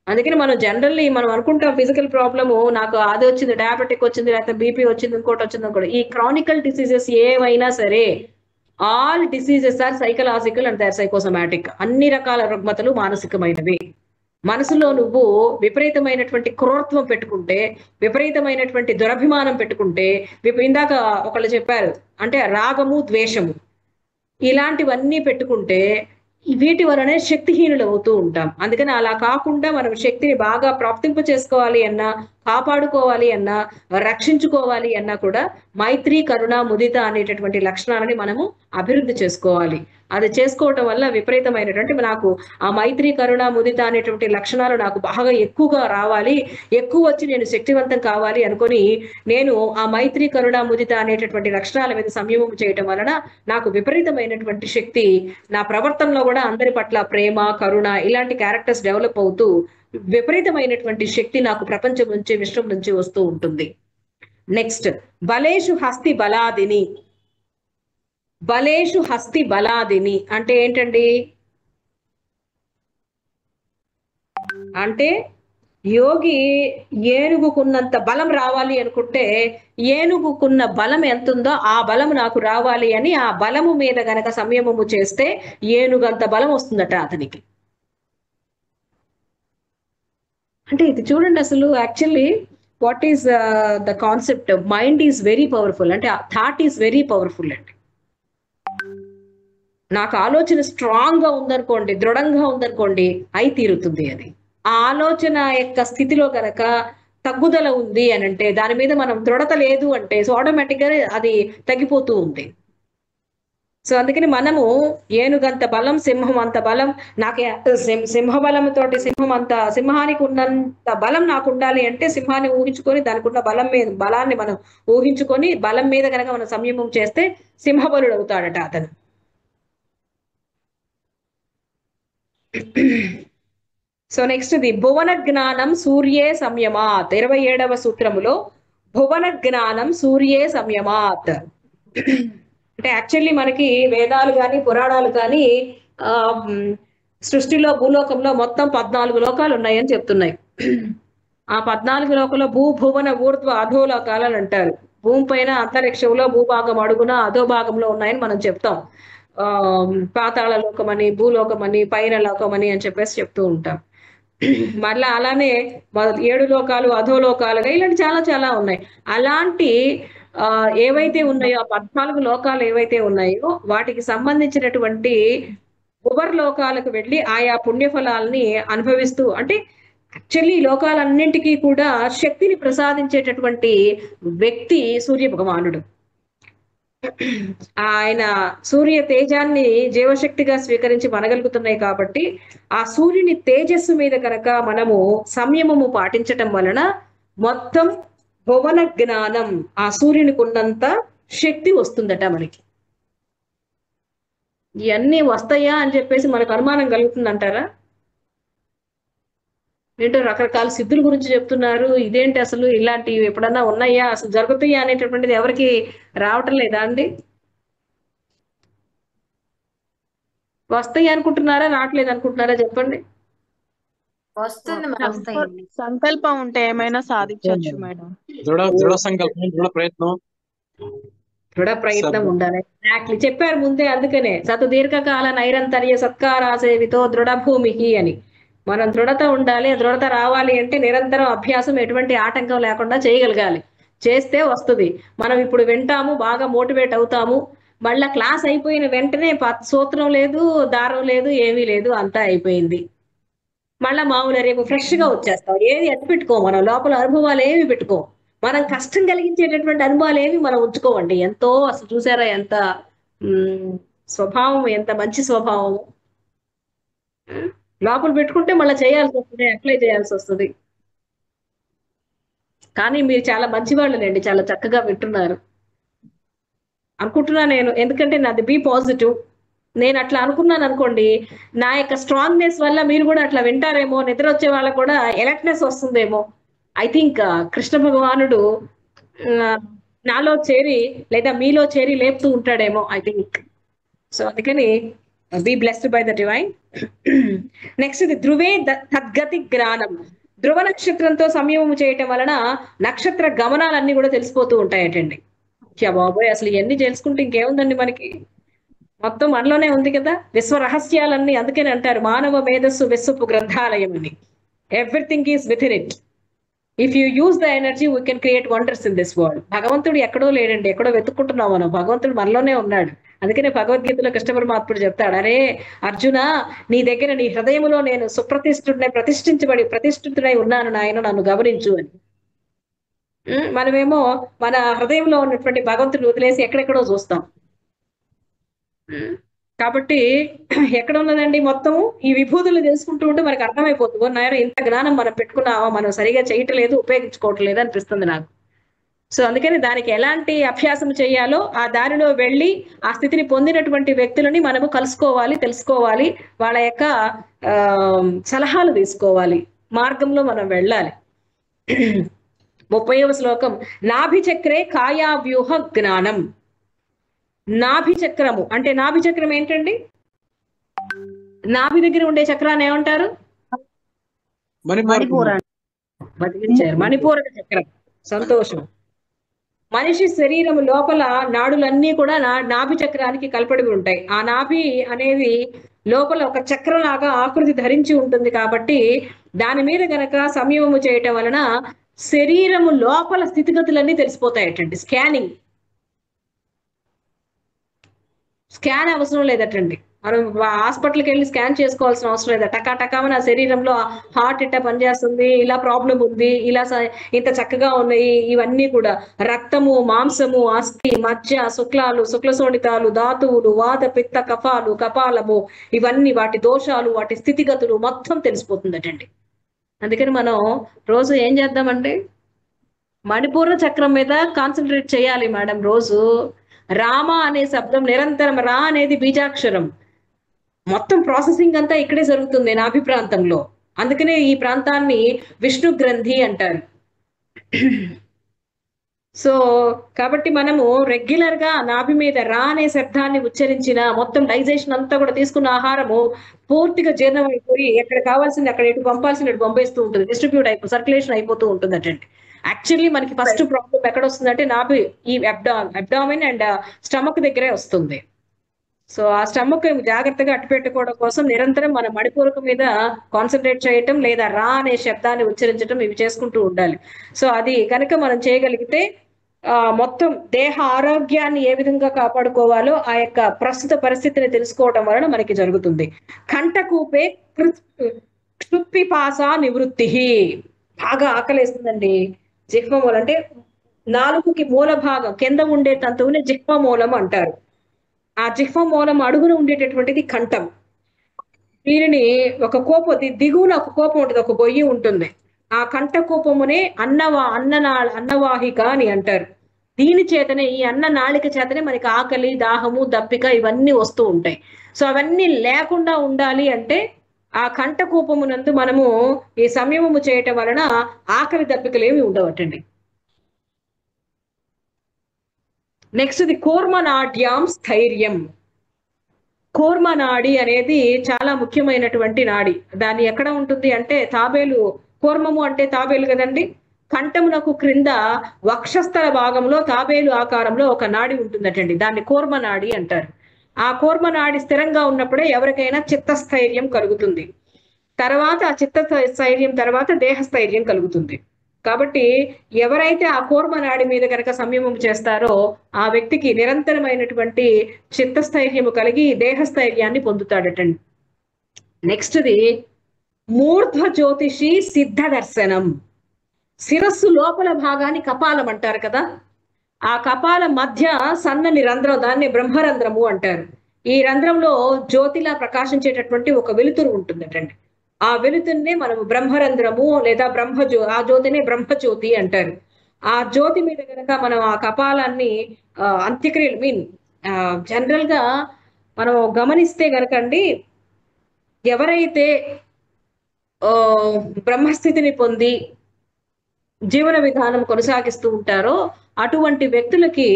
Speaker 1: అందుకని మనం జనరల్లీ మనం అనుకుంటాం ఫిజికల్ ప్రాబ్లము, నాకు అది వచ్చింది, డయాబెటిక్ వచ్చింది, లేకపోతే బీపీ వచ్చింది, ఇంకోటి వచ్చింది. ఈ క్రానికల్ డిసీజెస్ ఏవైనా సరే, all diseases are psychological and they are psychosomatic. అన్ని రకాల రుగ్మతలు మానసికమైనవి. మనసులో నువ్వు విపరీతమైనటువంటి క్రూరత్వం పెట్టుకుంటే, విపరీతమైనటువంటి దురభిమానం పెట్టుకుంటే, ఇందాక ఒకళ్ళు చెప్పారు అంటే రాగము, ద్వేషము, ఇలాంటివన్నీ పెట్టుకుంటే వీటి వలనే శక్తిహీనులు అవుతూ ఉంటాం. అందుకని అలా కాకుండా మనం శక్తిని బాగా ప్రాప్తింప చేసుకోవాలి అన్నా, కాపాడుకోవాలి అన్నా, రక్షించుకోవాలి అన్నా కూడా మైత్రి, కరుణ, ముదిత అనేటటువంటి లక్షణాలని మనము అభివృద్ధి చేసుకోవాలి. అది చేసుకోవటం వల్ల విపరీతమైనటువంటి నాకు ఆ మైత్రి, కరుణ, ముదిత అనేటువంటి లక్షణాలు నాకు బాగా ఎక్కువగా రావాలి, ఎక్కువ వచ్చి నేను శక్తివంతం కావాలి అనుకొని నేను ఆ మైత్రి, కరుణ, ముదిత అనేటటువంటి లక్షణాల మీద సంయమం చేయటం వలన నాకు విపరీతమైనటువంటి శక్తి, నా ప్రవర్తనలో కూడా అందరి పట్ల ప్రేమ, కరుణ ఇలాంటి క్యారెక్టర్స్ డెవలప్ అవుతూ విపరీతమైనటువంటి శక్తి నాకు ప్రపంచం నుంచి, విశ్వం నుంచి వస్తూ ఉంటుంది. నెక్స్ట్ బలేషు హస్తి బలాదిని. బలేషు హస్తి బలాదిని అంటే ఏంటండి? అంటే యోగి ఏనుగుకున్నంత బలం రావాలి అనుకుంటే ఏనుగుకున్న బలం ఎంత ఉందో ఆ బలం నాకు రావాలి అని ఆ బలము మీద గనక సంయమము చేస్తే ఏనుగంత బలం వస్తుందట అతనికి. అంటే ఇది చూడండి, అసలు actually what is the concept? Mind is very powerful, అంటే థాట్ ఈజ్ వెరీ పవర్ఫుల్ అండి. నాకు ఆలోచన స్ట్రాంగ్ గా ఉందనుకోండి, దృఢంగా ఉందనుకోండి, అయి తీరుతుంది అది. ఆ ఆలోచన యొక్క స్థితిలో కనుక తగ్గుదల ఉంది అని అంటే, దాని మీద మనం దృఢత లేదు అంటే, సో ఆటోమేటిక్ గా అది తగ్గిపోతూ ఉంది. సో అందుకని మనము ఏనుగంత బలం, సింహం అంత బలం, నాకు సింహ బలంతోటి సింహానికి ఉన్నంత బలం నాకు ఉండాలి అంటే సింహాన్ని ఊహించుకొని దానికి ఉన్న బలాన్ని మనం ఊహించుకొని బలం మీద కనుక మనం సంయమం చేస్తే సింహబలుడు అవుతాడట అతను. సో నెక్స్ట్ ది భువన జ్ఞానం సూర్యే సంయమాత్. 27వ సూత్రములో భువన జ్ఞానం సూర్యే సంయమాత్ అంటే యాక్చువల్లీ మనకి వేదాలు కానీ పురాణాలు కానీ సృష్టిలో భూలోకంలో మొత్తం 14 లోకాలు ఉన్నాయని చెప్తున్నాయి. ఆ 14 లోకంలో భూభువన ఊర్ధ్వ అధోలోకాలు అని అంటారు. భూమి పైన అంతరిక్షంలో భూభాగం అడుగున అధో భాగంలో ఉన్నాయని మనం చెప్తాం. పాతాళ లోకం అని, భూలోకం అని, పైన లోకం అని చెప్పేసి చెప్తూ ఉంటాం. మళ్ళీ అలానే 7 లోకాలు అధోలోకాలుగా ఇలాంటి చాలా చాలా ఉన్నాయి. అలాంటి ఏవైతే ఉన్నాయో 14 లోకాలు ఏవైతే ఉన్నాయో వాటికి సంబంధించినటువంటి ఉపర్ లోకాలకు వెళ్ళి ఆయా పుణ్యఫలాల్ని అనుభవిస్తూ, అంటే యాక్చువల్లీ ఈ లోకాలన్నింటికీ కూడా శక్తిని ప్రసాదించేటటువంటి వ్యక్తి సూర్య భగవానుడు. ఆయన సూర్య తేజాన్ని జీవశక్తిగా స్వీకరించి మనగలుగుతున్నాయి కాబట్టి ఆ సూర్యుని తేజస్సు మీద కనుక మనము సంయమము పాటించటం వలన మొత్తం భువన జ్ఞానం, ఆ సూర్యునికి ఉన్నంత శక్తి వస్తుందట మనకి. ఇవన్నీ వస్తాయా అని చెప్పేసి మనకు అనుమానం కలుగుతుందంటారా? ఏంటో రకరకాల సిద్ధుల గురించి చెప్తున్నారు, ఇదేంటి అసలు ఇలాంటివి ఎప్పుడన్నా ఉన్నాయా, అసలు జరుగుతాయా అనేటటువంటిది ఎవరికి రావటం లేదా అండి? వస్తాయి అనుకుంటున్నారా, రావట్లేదు అనుకుంటున్నారా చెప్పండి.
Speaker 6: వస్తుంది
Speaker 3: వస్తాయండి.
Speaker 5: సంకల్పం ఉంటే ఏమైనా సాధించవచ్చు మేడం.
Speaker 7: దృఢ సంకల్పం, దృఢ ప్రయత్నం,
Speaker 1: దృఢ ప్రయత్నం ఉండాలి. ఎగ్జాక్ట్లీ చెప్పారు ముందే, అందుకనే సతు దీర్ఘకాల నైరంతర్య సత్కారాసేవితో దృఢ భూమికి అని. మనం దృఢత ఉండాలి. దృఢత రావాలి అంటే నిరంతరం అభ్యాసం, ఎటువంటి ఆటంకం లేకుండా చేయగలగాలి. చేస్తే వస్తుంది. మనం ఇప్పుడు వింటాము, బాగా మోటివేట్ అవుతాము, మళ్ళా క్లాస్ అయిపోయిన వెంటనే సూత్రం లేదు, దారం లేదు, ఏమీ లేదు, అంతా అయిపోయింది. మళ్ళా మామూలు రేపు ఫ్రెష్ గా వచ్చేస్తాం. ఏది ఎట్టు పెట్టుకో, మనం లోపల అనుభవాలు ఏమి పెట్టుకో, మనం కష్టం కలిగించేటటువంటి అనుభవాలు ఏమి మనం ఉంచుకోవండి. ఎంతో అసలు చూసారా ఎంత స్వభావం, ఎంత మంచి స్వభావం. లోపల పెట్టుకుంటే మళ్ళీ చేయాల్సి వస్తుంది, అప్లై చేయాల్సి వస్తుంది. కానీ మీరు చాలా మంచి వాళ్ళండి, చాలా చక్కగా వింటున్నారు అనుకుంటున్నా నేను. ఎందుకంటే నాది బీ పాజిటివ్. నేను అట్లా అనుకున్నాను అనుకోండి, నా యొక్క స్ట్రాంగ్నెస్ వల్ల మీరు కూడా అట్లా వింటారేమో, నిద్ర వచ్చే వాళ్ళకు కూడా ఎలర్ట్నెస్ వస్తుందేమో. ఐ థింక్ కృష్ణ భగవానుడు నాలో చేరి లేదా మీలో చేరి లేపుతూ ఉంటాడేమో, ఐ థింక్. సో అందుకని be blessed by the divine. Next ఇది ధ్రువే తద్గతి జ్ఞానం. ధ్రువ నక్షత్రంతో సంయమము చేయటం వలన నక్షత్ర గమనాలన్నీ కూడా తెలిసిపోతూ ఉంటాయటండి. బాబోయ్, అసలు ఇవన్నీ తెలుసుకుంటే ఇంకేముందండి మనకి, మొత్తం మనలోనే ఉంది కదా విశ్వ రహస్యాలన్నీ. అందుకని అంటారు మానవ మేధస్సు విశ్వపు గ్రంథాలయం అని. Everything is with in it. If you use the energy we can create wonders in this world. భగవంతుడు ఎక్కడో లేడండి, ఎక్కడో వెతుక్కుంటున్నాం మనం. భగవంతుడు మనలోనే ఉన్నాడు. అందుకనే భగవద్గీతలో కృష్ణ పరమాత్ముడు చెప్తాడు, అరే అర్జున, నీ దగ్గర నీ హృదయంలో నేను ప్రతిష్ఠితుడై ఉన్నాను నాయన, నన్ను గమనించు అని. మనమేమో మన హృదయంలో ఉన్నటువంటి భగవంతుడిని వదిలేసి ఎక్కడెక్కడో చూస్తాం. కాబట్టి ఎక్కడ ఉన్నదండి మొత్తము ఈ విభూతులు తెలుసుకుంటూ ఉంటే మనకు అర్థమైపోతుంది, నాయన ఇంత జ్ఞానం మనం పెట్టుకున్నావా, మనం సరిగా చేయట్లేదు, ఉపయోగించుకోవట్లేదు అనిపిస్తుంది నాకు. సో అందుకని దానికి ఎలాంటి అభ్యాసం చేయాలో ఆ దారిలో వెళ్ళి ఆ స్థితిని పొందినటువంటి వ్యక్తులని మనము కలుసుకోవాలి, తెలుసుకోవాలి, వాళ్ళ యొక్క సలహాలు తీసుకోవాలి, మార్గంలో మనం వెళ్ళాలి. 30వ శ్లోకం. నాభి చక్రే కాయావ్యూహ జ్ఞానం. నాభి చక్రము అంటే నాభి చక్రం ఏంటండి? నాభి దగ్గర ఉండే చక్రాన్ని ఏమంటారు?
Speaker 5: మణిపూరం.
Speaker 1: బతికించారు. మణిపూరక చక్రం. సంతోషం. మనిషి శరీరం లోపల నాడులన్నీ కూడా నాభి చక్రానికి కలపడి ఉంటాయి. ఆ నాభి అనేది లోపల ఒక చక్రలాగా ఆకృతి ధరించి ఉంటుంది కాబట్టి దాని మీద గనక సంయమము చేయటం వలన శరీరము లోపల స్థితిగతులన్నీ తెలిసిపోతాయటండి. స్కాన్ అవసరం లేదటండి. మనం హాస్పిటల్కి వెళ్ళి స్కాన్ చేసుకోవాల్సిన అవసరం లేదు. టకాటకామని ఆ శరీరంలో హార్ట్ ఇట్లా పనిచేస్తుంది, ఇలా ప్రాబ్లం ఉంది, ఇలా ఇంత చక్కగా ఉన్నాయి, ఇవన్నీ కూడా రక్తము, మాంసము, అస్థి, మజ్జ, శుక్లాలు, శుక్లశోణితాలు, ధాతువులు, వాత, పిత్త, కఫాలు, కపాలము, ఇవన్నీ వాటి దోషాలు, వాటి స్థితిగతులు మొత్తం తెలిసిపోతుందటండి. అందుకని మనం రోజు ఏం చేద్దామండి? మణిపూర్వ చక్రం మీద కాన్సన్ట్రేట్ చేయాలి మేడం. రోజు రామ అనే శబ్దం నిరంతరం, రా అనేది బీజాక్షరం, మొత్తం ప్రాసెసింగ్ అంతా ఇక్కడే జరుగుతుంది నాభి ప్రాంతంలో. అందుకనే ఈ ప్రాంతాన్ని విష్ణు గ్రంథి అంటారు. సో కాబట్టి మనము రెగ్యులర్ గా నాభి మీద రా అనే శబ్దాన్ని ఉచ్చరించిన మొత్తం డైజెషన్ అంతా కూడా తీసుకున్న ఆహారము పూర్తిగా జీర్ణం అయిపోయి ఎక్కడ కావాల్సింది అక్కడ ఎటు పంపాల్సిన పంపేస్తూ ఉంటుంది, డిస్ట్రిబ్యూట్ సర్క్యులేషన్ అయిపోతూ ఉంటుంది అటండి. యాక్చువల్లీ మనకి ఫస్ట్ ప్రాబ్లం ఎక్కడ వస్తుందంటే నాభి, ఈ అబ్డామిన్ అండ్ స్టమక్ దగ్గరే వస్తుంది. సో ఆ స్టమక్ జాగ్రత్తగా అట్టుపెట్టుకోవడం కోసం నిరంతరం మన మణిపూరకం మీద కాన్సన్ట్రేట్ చేయటం లేదా రా అనే శబ్దాన్ని ఉచ్చరించడం ఇవి చేసుకుంటూ ఉండాలి. సో అది కనుక మనం చేయగలిగితే మొత్తం దేహ ఆరోగ్యాన్ని ఏ విధంగా కాపాడుకోవాలో ఆ యొక్క ప్రస్తుత పరిస్థితిని తెలుసుకోవడం వలన మనకి జరుగుతుంది. కంఠకూపే క్షుప్పిపాస నివృత్తి. బాగా ఆకలేస్తుందండి. జిహ్వ మూలం అంటే నాలుగుకి మూల భాగం కింద ఉండే తంతువుని జిహ్వ మూలం అంటారు. ఆ జిహ్వ మూలం అడుగున ఉండేటటువంటిది కంఠం. దీనిని ఒక దిగువన ఒక కోపం ఉంటుంది, ఒక గొయ్యి ఉంటుంది. ఆ కంఠ కోపమునే అన్నవాహిక అని అంటారు. దీని చేతనే, ఈ అన్న నాళిక చేతనే మనకి ఆకలి, దాహము, దప్పిక ఇవన్నీ వస్తూ ఉంటాయి. సో అవన్నీ లేకుండా ఉండాలి అంటే ఆ కంఠ కూపమునందు మనము ఈ సంయమము చేయటం వలన ఆకలి దప్పికలు ఏమి ఉండవటండి. Next the కూర్మనాడ్యాం స్థైర్యం. కూర్మనాడి అనేది చాలా ముఖ్యమైనటువంటి నాడి. దాన్ని ఎక్కడ ఉంటుంది అంటే తాబేలు, కూర్మము అంటే తాబేలు కదండి. కంఠమునకు క్రింద వక్షస్థల భాగంలో తాబేలు ఆకారంలో ఒక నాడి ఉంటుందటండి. దాన్ని కూర్మనాడి అంటారు. ఆ కూర్మనాడి స్థిరంగా ఉన్నప్పుడే ఎవరికైనా చిత్తస్థైర్యం కలుగుతుంది. తర్వాత ఆ చిత్తస్థైర్యం తర్వాత దేహస్థైర్యం కలుగుతుంది. కాబట్టి ఎవరైతే ఆ కూర్మనాడి మీద కనుక సంయమం చేస్తారో ఆ వ్యక్తికి నిరంతరమైనటువంటి చిత్తస్థైర్యము కలిగి దేహస్థైర్యాన్ని పొందుతాడటండి. నెక్స్ట్ది మూర్ధ్వ జ్యోతిషి సిద్ధ దర్శనం. శిరస్సు లోపల భాగాన్ని కపాలం అంటారు కదా. ఆ కపాల మధ్య సన్నని రంధ్రం, దాన్ని బ్రహ్మరంధ్రము అంటారు. ఈ రంధ్రంలో జ్యోతిలా ప్రకాశించేటటువంటి ఒక వెలుతురు ఉంటుందటండి. ఆ వెలుతున్నే మనం బ్రహ్మరంధ్రము లేదా ఆ జ్యోతినే బ్రహ్మజ్యోతి అంటారు. ఆ జ్యోతి మీద కనుక మనం ఆ కపాలాన్ని అంత్యక్రియలు జనరల్ గా మనం గమనిస్తే కనుకండి, ఎవరైతే బ్రహ్మస్థితిని పొంది జీవన విధానం కొనసాగిస్తూ ఉంటారో అటువంటి వ్యక్తులకి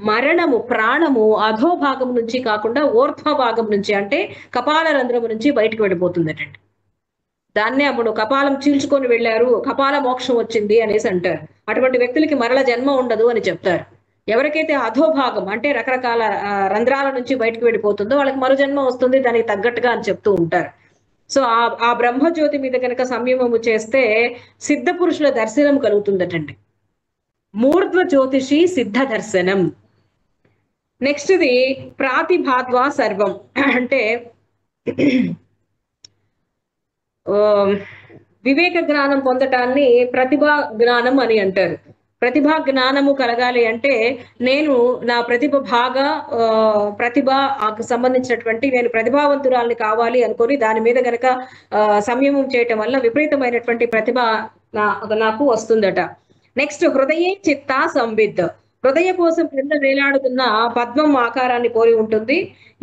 Speaker 1: మరణము, ప్రాణము అధోభాగం నుంచి కాకుండా ఊర్ధ్వ భాగం నుంచి అంటే కపాల రంధ్రము నుంచి బయటకు వెళ్ళిపోతుందటండి. దాన్నే అప్పుడు కపాలం చీల్చుకొని వెళ్ళారు, కపాల మోక్షం వచ్చింది అనేసి అంటారు. అటువంటి వ్యక్తులకి మరల జన్మ ఉండదు అని చెప్తారు. ఎవరికైతే అధోభాగం అంటే రకరకాల రంధ్రాల నుంచి బయటకు వెళ్ళిపోతుందో వాళ్ళకి మరో జన్మ వస్తుంది దానికి తగ్గట్టుగా అని చెప్తూ ఉంటారు. సో ఆ బ్రహ్మజ్యోతి మీద కనుక సంయమము చేస్తే సిద్ధ పురుషుల దర్శనం కలుగుతుందటండి. మూర్ధ్వ జ్యోతిషి సిద్ధ దర్శనం. నెక్స్ట్ది ప్రాతిభాద్వా సర్వం అంటే వివేక జ్ఞానం పొందటాన్ని ప్రతిభా జ్ఞానం అని అంటారు. ప్రతిభా జ్ఞానము కలగాలి అంటే నేను నా ప్రతిభ సంబంధించినటువంటి నేను ప్రతిభావంతురాల్ని కావాలి అనుకొని దాని మీద గనక సంయమం చేయటం వల్ల విపరీతమైనటువంటి ప్రతిభ నాకు వస్తుందట. నెక్స్ట్ హృదయే చిత్త సంవిద్. హృదయ కోసం క్రింద వేలాడుతున్న పద్మం ఆకారాన్ని పోలి ఉంటుంది.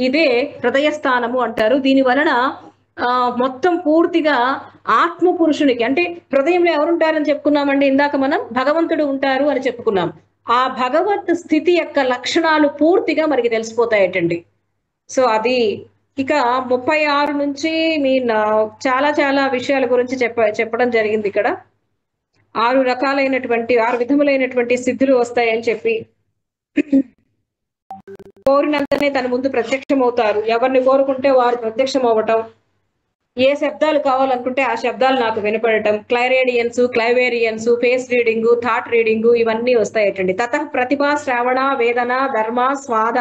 Speaker 1: ఇదే హృదయ స్థానము అంటారు. దీని వలన మొత్తం పూర్తిగా ఆత్మ పురుషునికి అంటే హృదయంలో ఎవరుంటారని చెప్పుకున్నామండి ఇందాక మనం భగవంతుడు ఉంటారు అని చెప్పుకున్నాం. ఆ భగవత్ స్థితి యొక్క లక్షణాలు పూర్తిగా మనకి తెలిసిపోతాయటండి. సో అది ఇక 36 నుంచి చాలా చాలా విషయాల గురించి చెప్పడం జరిగింది. ఇక్కడ 6 విధములైనటువంటి సిద్ధులు వస్తాయని చెప్పి కోరినంతనే తన ముందు ప్రత్యక్షమవుతారు. ఎవరిని కోరుకుంటే వారు ప్రత్యక్షం అవ్వటం, ఏ శబ్దాలు కావాలనుకుంటే ఆ శబ్దాలు నాకు వినపడటం, క్లైవేరియన్స్, ఫేస్ రీడింగ్, థాట్ రీడింగ్ ఇవన్నీ వస్తాయటండి. తతః ప్రతిభ, శ్రవణ, వేదన, ధర్మ, స్వాద,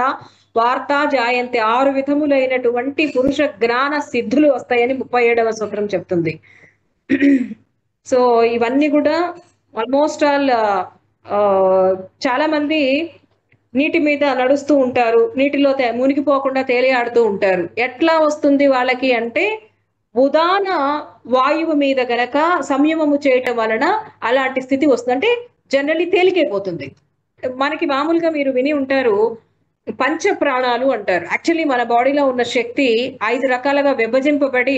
Speaker 1: వార్త జాయంతి 6 విధములైనటువంటి పురుష జ్ఞాన సిద్ధులు వస్తాయని 37వ సూత్రం చెప్తుంది. సో ఇవన్నీ కూడా ఆల్మోస్ట్ ఆల్ చాలా మంది నీటి మీద నడుస్తూ ఉంటారు, నీటిలో మునిగిపోకుండా తేలియాడుతూ ఉంటారు. ఎట్లా వస్తుంది వాళ్ళకి అంటే ఉదాన వాయువు మీద గనక సంయమము చేయటం వలన అలాంటి స్థితి వస్తుంది. అంటే జనరల్లీ తేలికైపోతుంది. మనకి మామూలుగా మీరు విని ఉంటారు పంచ ప్రాణాలు అంటారు. యాక్చువల్లీ మన బాడీలో ఉన్న శక్తి 5 రకాలుగా విభజింపబడి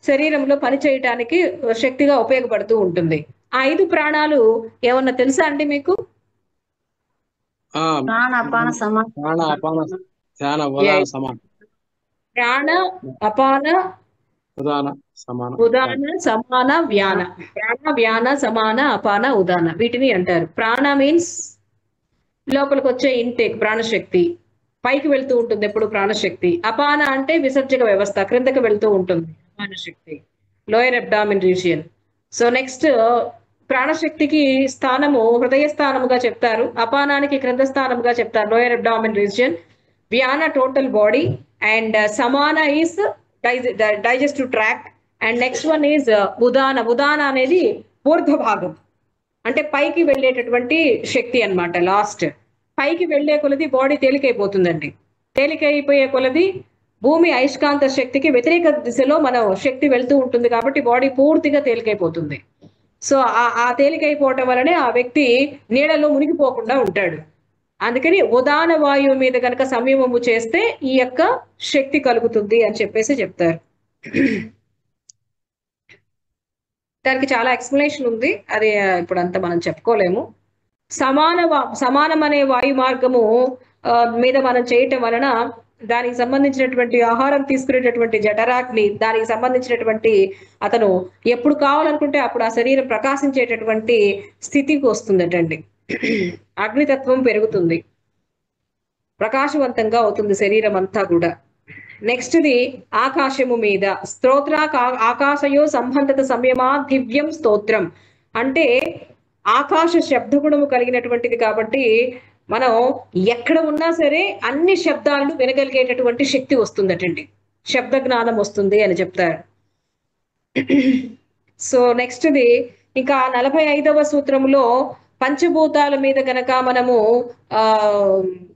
Speaker 1: శరీరంలో పని చేయటానికి శక్తిగా ఉపయోగపడుతూ ఉంటుంది. ఆ 5 ప్రాణాలు ఏమన్నా తెలుసా అండి మీకు?
Speaker 3: ప్రాణ అపాన సమాన
Speaker 1: ప్రాణ, అపాన, ఉదాన, సమాన, వ్యాన. ప్రాణ, వ్యాన, సమాన, అపాన, ఉదాన వీటిని అంటారు. ప్రాణ మీన్స్ లోపలికి వచ్చే ఇంటేక్, ప్రాణశక్తి పైకి వెళ్తూ ఉంటుంది ఎప్పుడు ప్రాణశక్తి. అపాన అంటే విసర్జక వ్యవస్థ, క్రిందకి వెళ్తూ ఉంటుంది ప్రాణశక్తి, lower abdomen region. So next ప్రాణశక్తికి స్థానము హృదయ స్థానముగా చెప్తారు, అపానానికి క్రింద స్థానముగా చెప్తారు లోయర్ అబ్డామిన్ రీజియన్. వ్యాన టోటల్ బాడీ అండ్ సమాన is digestive tract and next one is ఉదాన. ఉదాన అనేది ఊర్ధ్వ భాగం, అంటే పైకి వెళ్ళేటటువంటి శక్తి అన్నమాట. లాస్ట్ పైకి వెళ్లే కొలది బాడీ తేలికైపోతుందండి. తేలికైపోయే కొలది భూమి అయస్కాంత శక్తికి వ్యతిరేక దిశలో మన శక్తి వెళ్తూ ఉంటుంది కాబట్టి బాడీ పూర్తిగా తేలికైపోతుంది. సో ఆ తేలికైపోవటం వలనే ఆ వ్యక్తి నీడలో మునిగిపోకుండా ఉంటాడు. అందుకని ఉదాన వాయువు మీద కనుక సంయమము చేస్తే ఈ యొక్క శక్తి కలుగుతుంది అని చెప్పేసి చెప్తారు. దానికి చాలా ఎక్స్ప్లెనేషన్ ఉంది, అది ఇప్పుడు అంతా మనం చెప్పుకోలేము. సమానం అనే వాయు మార్గము మీద మనం చేయటం వలన దానికి సంబంధించినటువంటి ఆహారం తీసుకునేటటువంటి జఠరాగ్ని, దానికి సంబంధించినటువంటి అతను ఎప్పుడు కావాలనుకుంటే అప్పుడు ఆ శరీరం ప్రకాశించేటటువంటి స్థితికి వస్తుందటండి. అగ్నితత్వం పెరుగుతుంది, ప్రకాశవంతంగా అవుతుంది శరీరం అంతా కూడా. నెక్స్ట్ది ఆకాశము మీద స్తోత్ర ఆకాశయో సంబంధత సంయమా దివ్యం స్తోత్రం అంటే ఆకాశ శబ్దగుణము కలిగినటువంటిది కాబట్టి మనం ఎక్కడ ఉన్నా సరే అన్ని శబ్దాలను వినగలిగేటటువంటి శక్తి వస్తుందటండి, శబ్ద జ్ఞానం వస్తుంది అని చెప్తారు. సో నెక్స్ట్ది ఇంకా 45వ సూత్రంలో పంచభూతాల మీద గనక మనము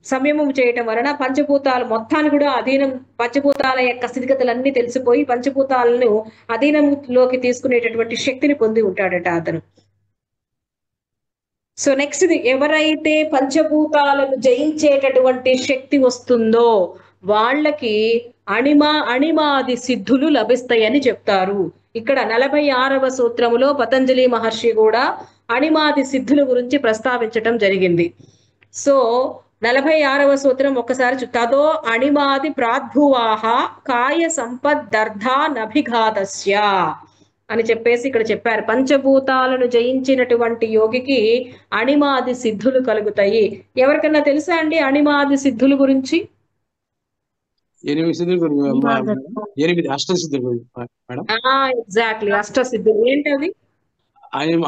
Speaker 1: సంయమం చేయటం వలన పంచభూతాలు మొత్తాన్ని కూడా పంచభూతాల యొక్క స్థితిగతులన్నీ తెలిసిపోయి పంచభూతాలను అధీనంలోకి తీసుకునేటటువంటి శక్తిని పొంది ఉంటాడట అతను. సో నెక్స్ట్ ఎవరైతే పంచభూతాలను జయించేటటువంటి శక్తి వస్తుందో వాళ్ళకి అణిమాది సిద్ధులు లభిస్తాయని చెప్తారు. ఇక్కడ 46వ సూత్రములో పతంజలి మహర్షి కూడా అణిమాది సిద్ధుల గురించి ప్రస్తావించటం జరిగింది. సో 46వ సూత్రం ఒక్కసారి తదో అణిమాది ప్రాద్భువాహ కాయ సంపద్దర్థా నభిఘాతస్య అని చెప్పేసి ఇక్కడ చెప్పారు. పంచభూతాలను జయించినటువంటి యోగికి అణిమాది సిద్ధులు కలుగుతాయి. ఎవరికన్నా తెలుసా అండి అణిమాది సిద్ధుల గురించి?
Speaker 7: 8 సిద్ధులు, అష్టసిద్ధులు మేడం.
Speaker 1: ఎగ్జాక్ట్లీ, అష్టసిద్ధులు ఏంటది?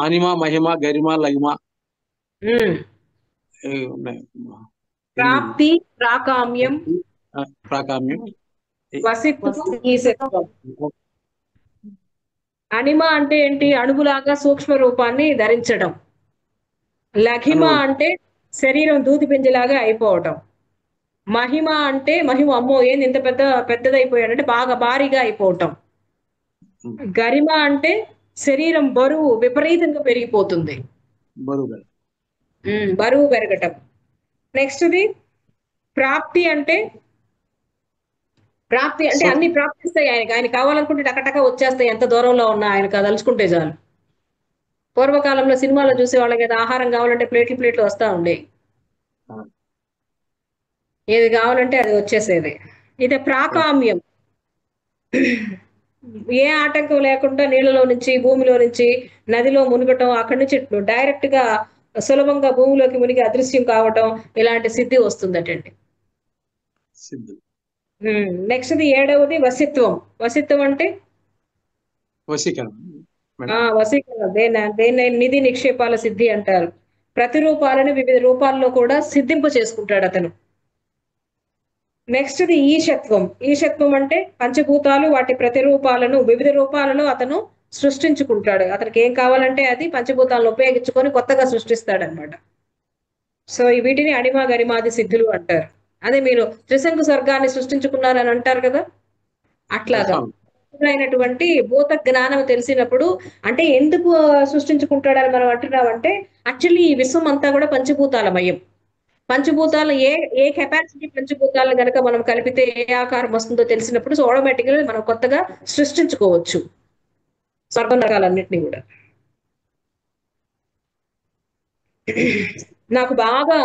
Speaker 7: అనిమ, మహిమ, గరిమ, లగిమ,
Speaker 1: ప్రాప్తి, ప్రాకామ్యం, వసిత్వం, ఈశత్వం. అణిమ అంటే ఏంటి? అణువులాగా సూక్ష్మ రూపాన్ని ధరించడం. లఘిమ అంటే శరీరం దూది పింజలాగా అయిపోవటం. మహిమ అంటే అమ్మో ఏంది ఇంత పెద్దదైపోయాడంటే బాగా భారీగా అయిపోవటం. గరిమ అంటే శరీరం బరువు విపరీతంగా పెరిగిపోతుంది, బరువు పెరగటం. నెక్స్ట్ది ప్రాప్తి అంటే ప్రాప్తి అంటే అన్ని ప్రాప్తిస్తాయి ఆయనకి. ఆయన కావాలనుకుంటే టకటక వచ్చేస్తాయి, ఎంత దూరంలో ఉన్నా ఆయనకు తలుచుకుంటే చాలు. పూర్వకాలంలో సినిమాలో చూసే వాళ్ళకి ఏదో ఆహారం కావాలంటే ప్లేట్లు వస్తా ఉండే, ఏది కావాలంటే అది వచ్చేసేది. ఇది ప్రాకామ్యం. ఏ ఆటంకం లేకుండా నీళ్ళలో నుంచి, భూమిలో నుంచి, నదిలో మునగటం, అక్కడి నుంచి డైరెక్ట్ గా సులభంగా భూమిలోకి మునిగి అదృశ్యం కావటం, ఇలాంటి సిద్ధి వస్తుందటండి. నెక్స్ట్ 7వది వసిత్వం. వసిత్వం అంటే వశీకరణ. దేన్ని నిధి నిక్షేపాల సిద్ధి అంటారు. ప్రతిరూపాలను వివిధ రూపాల్లో కూడా సిద్ధింప చేసుకుంటాడు అతను. నెక్స్ట్ ఈశత్వం. ఈశత్వం అంటే పంచభూతాలు వాటి ప్రతిరూపాలను వివిధ రూపాలలో అతను సృష్టించుకుంటాడు. అతనికి ఏం కావాలంటే అది పంచభూతాలను ఉపయోగించుకొని కొత్తగా సృష్టిస్తాడు అనమాట. సో వీటిని అణిమ గరిమాది సిద్ధులు అంటారు. అదే మీరు త్రిశంకు స్వర్గాన్ని సృష్టించుకున్నారని అంటారు కదా, అట్లాగా అయినటువంటి భూత జ్ఞానం తెలిసినప్పుడు, అంటే ఎందుకు సృష్టించుకుంటాడని మనం అంటున్నామంటే, యాక్చువల్లీ ఈ విశ్వం అంతా కూడా పంచభూతాలమయం. పంచభూతాలు ఏ కెపాసిటీ పంచభూతాలను కనుక మనం కలిపితే ఏ ఆకారం వస్తుందో తెలిసినప్పుడు సో ఆటోమేటిక్గా మనం కొత్తగా సృష్టించుకోవచ్చు స్వర్గ నరకాలన్నింటినీ కూడా. నాకు బాగా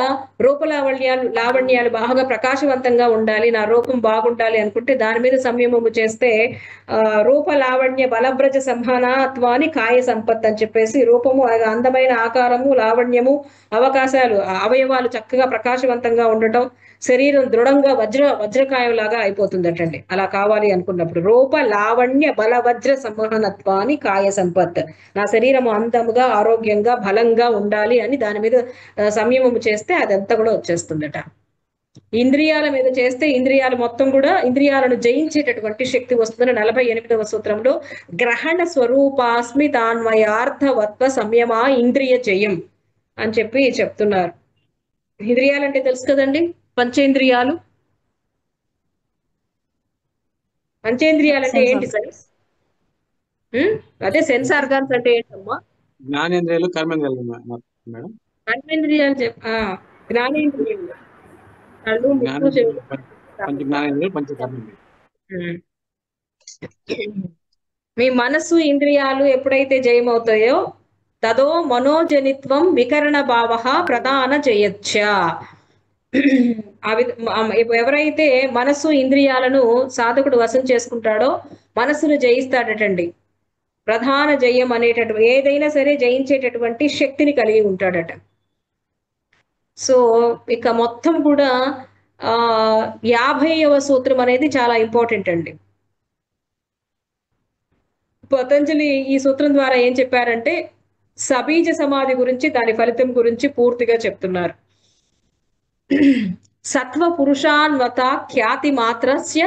Speaker 1: లావణ్యాలు బాగా ప్రకాశవంతంగా ఉండాలి, నా రూపం బాగుండాలి అనుకుంటే దాని మీద సంయమము చేస్తే రూప లావణ్య బలబ్రజ సంహానాత్వాని కాయ సంపత్ అని చెప్పేసి, రూపము అందమైన ఆకారము, లావణ్యము, అవకాశాలు, అవయవాలు చక్కగా ప్రకాశవంతంగా ఉండటం, శరీరం దృఢంగా వజ్రకాయం లాగా అయిపోతుందటండి. అలా కావాలి అనుకున్నప్పుడు రూప లావణ్య బల వజ్ర సంవహనత్వాన్ని కాయ సంపత్, నా శరీరము అందముగా ఆరోగ్యంగా బలంగా ఉండాలి అని దాని మీద సంయమము చేస్తే అదంతా కూడా వచ్చేస్తుందట. ఇంద్రియాల మీద చేస్తే ఇంద్రియాలు మొత్తం కూడా ఇంద్రియాలను జయించేటటువంటి శక్తి వస్తుందని 48వ సూత్రంలో గ్రహణ స్వరూపాస్మి తాన్మయార్థవత్వ సంయమా ఇంద్రియ జయం అని చెప్పి చెప్తున్నారు. ఇంద్రియాలంటే తెలుసు కదండి, పంచేంద్రియాలు. పంచేంద్రియాలంటే ఏంటి సార్? అదే సెన్స్ ఆర్గాన్స్ అంటే ఏంటమ్మా?
Speaker 7: జ్ఞానేంద్రియాలు, కర్మేంద్రియాలు మేడం.
Speaker 1: కర్మేంద్రియాలు జ్ఞానేంద్రియాలు, కళ్ళు, ముక్కు, చెవులు, మీ మనస్సు ఇంద్రియాలు ఎప్పుడైతే జయమవుతాయో తదో మనోజనిత్వం వికరణ భావ ప్రధాన జయచ్చ. ఎవరైతే మనస్సు ఇంద్రియాలను సాధకుడు వశం చేసుకుంటాడో మనస్సును జయిస్తాడటండి. ప్రధాన జయం అనేటటువంటి ఏదైనా సరే జయించేటటువంటి శక్తిని కలిగి ఉంటాడట. సో ఇక మొత్తం కూడా 50వ సూత్రం అనేది చాలా ఇంపార్టెంట్ అండి. పతంజలి ఈ సూత్రం ద్వారా ఏం చెప్పారంటే సబీజ సమాధి గురించి, దాని ఫలితం గురించి పూర్తిగా చెప్తున్నారు. సత్వ పురుషాన్వత ఖ్యాతి మాత్రస్య